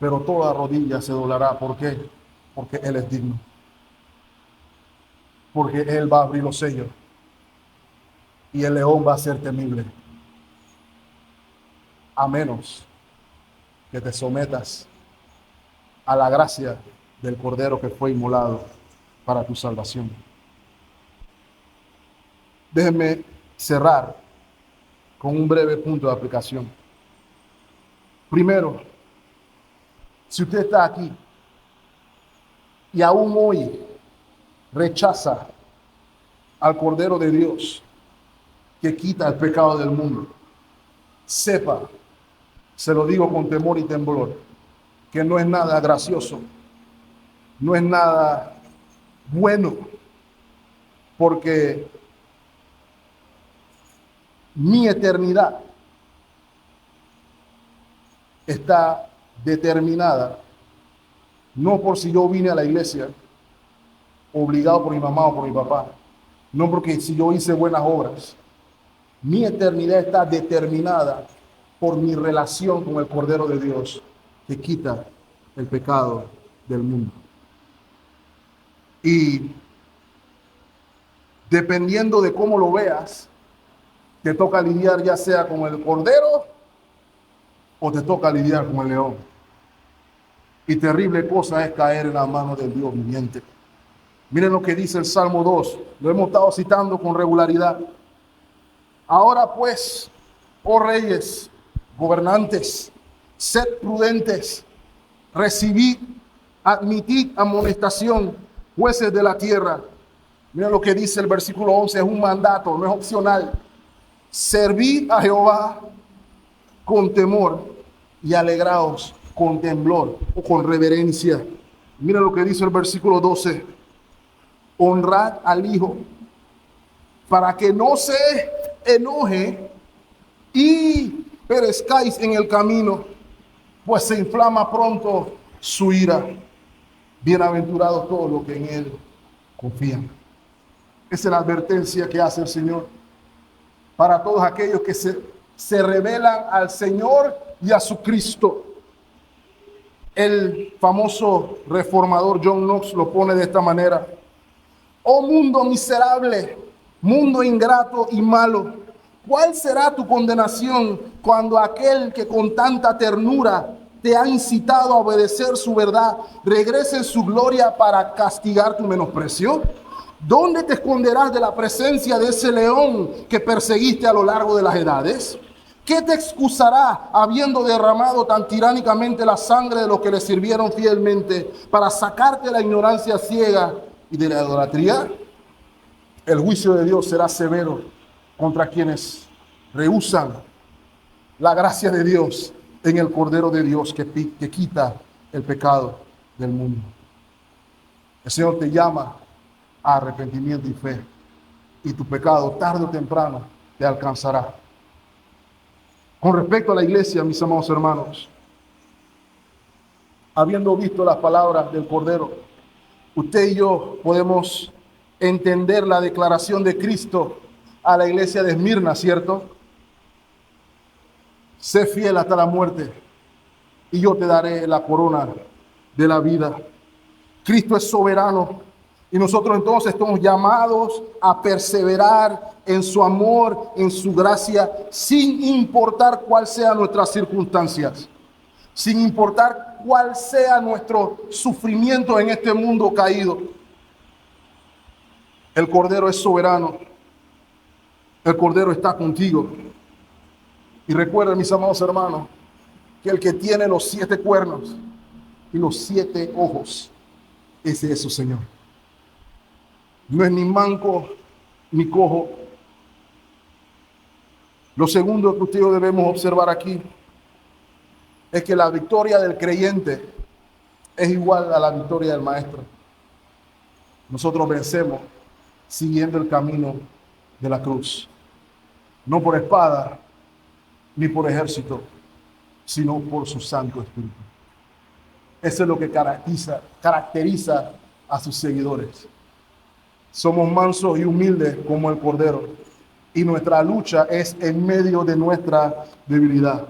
Pero toda rodilla se doblará. ¿Por qué? Porque Él es digno. Porque Él va a abrir los sellos y el león va a ser temible. A menos que te sometas a la gracia del Cordero que fue inmolado para tu salvación. Déjenme cerrar con un breve punto de aplicación. Primero, si usted está aquí y aún hoy rechaza al Cordero de Dios que quita el pecado del mundo, sepa, se lo digo con temor y temblor, que no es nada gracioso, no es nada bueno, porque mi eternidad está determinada no por si yo vine a la iglesia obligado por mi mamá o por mi papá, no porque si yo hice buenas obras. Mi eternidad está determinada por mi relación con el Cordero de Dios que quita el pecado del mundo. Y dependiendo de cómo lo veas, te toca lidiar ya sea con el Cordero o te toca lidiar con el león. Y terrible cosa es caer en las manos del Dios viviente. Miren lo que dice el Salmo 2. Lo hemos estado citando con regularidad. Ahora pues, oh reyes, gobernantes, sed prudentes, recibid, admitid amonestación, jueces de la tierra. Miren lo que dice el versículo 11, es un mandato, no es opcional. Servid a Jehová con temor y alegraos con temblor o con reverencia. Mira lo que dice el versículo 12. Honrad al Hijo para que no se enoje y perezcáis en el camino, pues se inflama pronto su ira. Bienaventurados todos los que en Él confían. Esa es la advertencia que hace el Señor para todos aquellos que se se revelan al Señor y a su Cristo. El famoso reformador John Knox lo pone de esta manera: oh mundo miserable, mundo ingrato y malo, ¿cuál será tu condenación cuando aquel que con tanta ternura te ha incitado a obedecer su verdad regrese en su gloria para castigar tu menosprecio? ¿Dónde te esconderás de la presencia de ese león que perseguiste a lo largo de las edades? ¿Qué te excusará habiendo derramado tan tiránicamente la sangre de los que le sirvieron fielmente para sacarte de la ignorancia ciega y de la idolatría? El juicio de Dios será severo contra quienes rehúsan la gracia de Dios en el Cordero de Dios que quita el pecado del mundo. El Señor te llama a arrepentimiento y fe, y tu pecado tarde o temprano te alcanzará. Con respecto a la iglesia, mis amados hermanos, habiendo visto las palabras del Cordero, usted y yo podemos entender la declaración de Cristo a la iglesia de Esmirna, ¿cierto? Sé fiel hasta la muerte y yo te daré la corona de la vida. Cristo es soberano y nosotros entonces estamos llamados a perseverar en su amor, en su gracia, sin importar cuál sean nuestras circunstancias, sin importar cuál sea nuestro sufrimiento en este mundo caído. El Cordero es soberano. El Cordero está contigo. Y recuerden, mis amados hermanos, que el que tiene los 7 cuernos y los 7 ojos, ese es su Señor. No es ni manco ni cojo. Lo segundo que ustedes debemos observar aquí es que la victoria del creyente es igual a la victoria del maestro. Nosotros vencemos siguiendo el camino de la cruz, no por espada ni por ejército, sino por su Santo Espíritu. Eso es lo que caracteriza a sus seguidores. Somos mansos y humildes como el Cordero, y nuestra lucha es en medio de nuestra debilidad.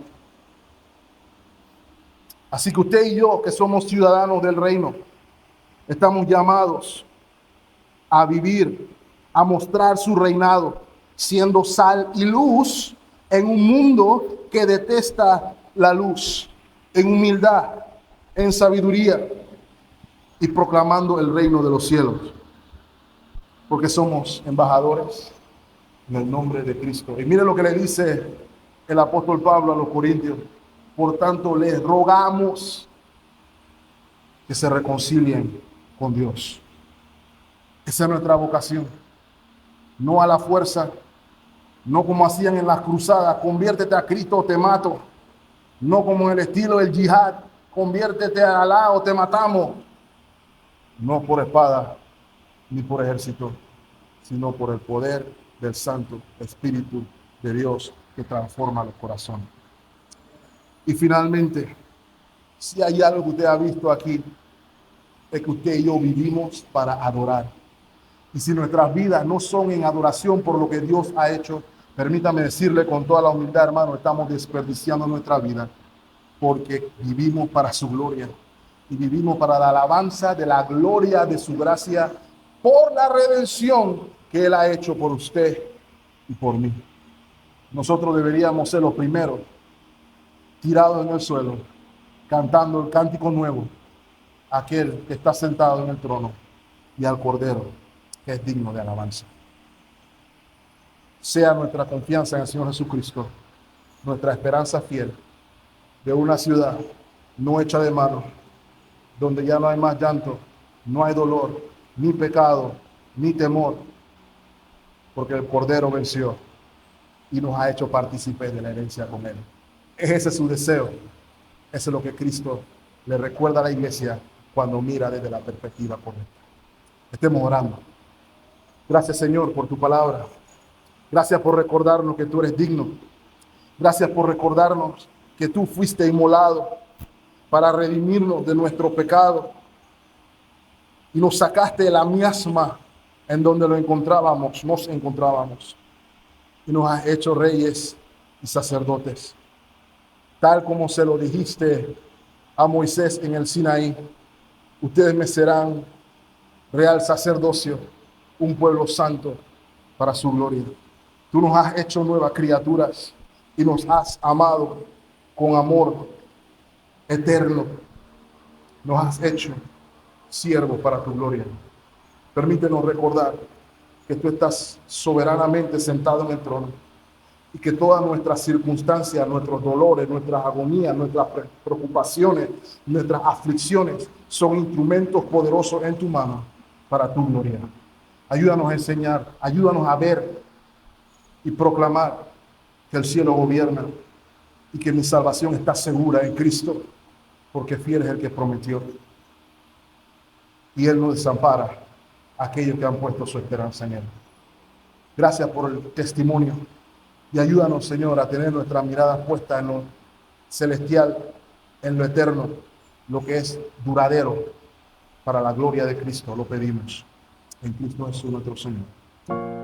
Así que usted y yo, que somos ciudadanos del reino, estamos llamados a vivir, a mostrar su reinado, siendo sal y luz en un mundo que detesta la luz, en humildad, en sabiduría y proclamando el reino de los cielos. Porque somos embajadores en el nombre de Cristo. Y mire lo que le dice el apóstol Pablo a los corintios: por tanto, les rogamos que se reconcilien con Dios. Esa es nuestra vocación. No a la fuerza, no como hacían en las cruzadas: conviértete a Cristo o te mato. No como en el estilo del yihad: conviértete a Alá o te matamos. No por espada ni por ejército, sino por el poder del Santo Espíritu de Dios que transforma los corazones. Y finalmente, si hay algo que usted ha visto aquí, es que usted y yo vivimos para adorar. Y si nuestras vidas no son en adoración por lo que Dios ha hecho, permítame decirle con toda la humildad, hermano, estamos desperdiciando nuestra vida, porque vivimos para su gloria y vivimos para la alabanza de la gloria de su gracia por la redención que Él ha hecho por usted y por mí. Nosotros deberíamos ser los primeros tirados en el suelo, cantando el cántico nuevo a aquel que está sentado en el trono y al Cordero que es digno de alabanza. Sea nuestra confianza en el Señor Jesucristo, nuestra esperanza fiel de una ciudad no hecha de mano, donde ya no hay más llanto, no hay dolor, ni pecado, ni temor, porque el Cordero venció y nos ha hecho partícipes de la herencia con Él. Ese es su deseo. Eso es lo que Cristo le recuerda a la iglesia cuando mira desde la perspectiva correcta. Estemos orando. Gracias, Señor, por tu palabra. Gracias por recordarnos que tú eres digno. Gracias por recordarnos que tú fuiste inmolado para redimirnos de nuestro pecado y nos sacaste de la miasma en donde nos encontrábamos y nos has hecho reyes y sacerdotes, tal como se lo dijiste a Moisés en el Sinaí. Ustedes me serán real sacerdocio, un pueblo santo para su gloria. Tú nos has hecho nuevas criaturas y nos has amado con amor eterno. Nos has hecho siervos para tu gloria. Permítenos recordar que tú estás soberanamente sentado en el trono y que todas nuestras circunstancias, nuestros dolores, nuestras agonías, nuestras preocupaciones, nuestras aflicciones son instrumentos poderosos en tu mano para tu gloria. Ayúdanos a enseñar, ayúdanos a ver y proclamar que el cielo gobierna y que mi salvación está segura en Cristo, porque fiel es el que prometió. Y Él no desampara a aquellos que han puesto su esperanza en Él. Gracias por el testimonio y ayúdanos, Señor, a tener nuestra mirada puesta en lo celestial, en lo eterno, lo que es duradero para la gloria de Cristo. Lo pedimos en Cristo Jesús nuestro Señor.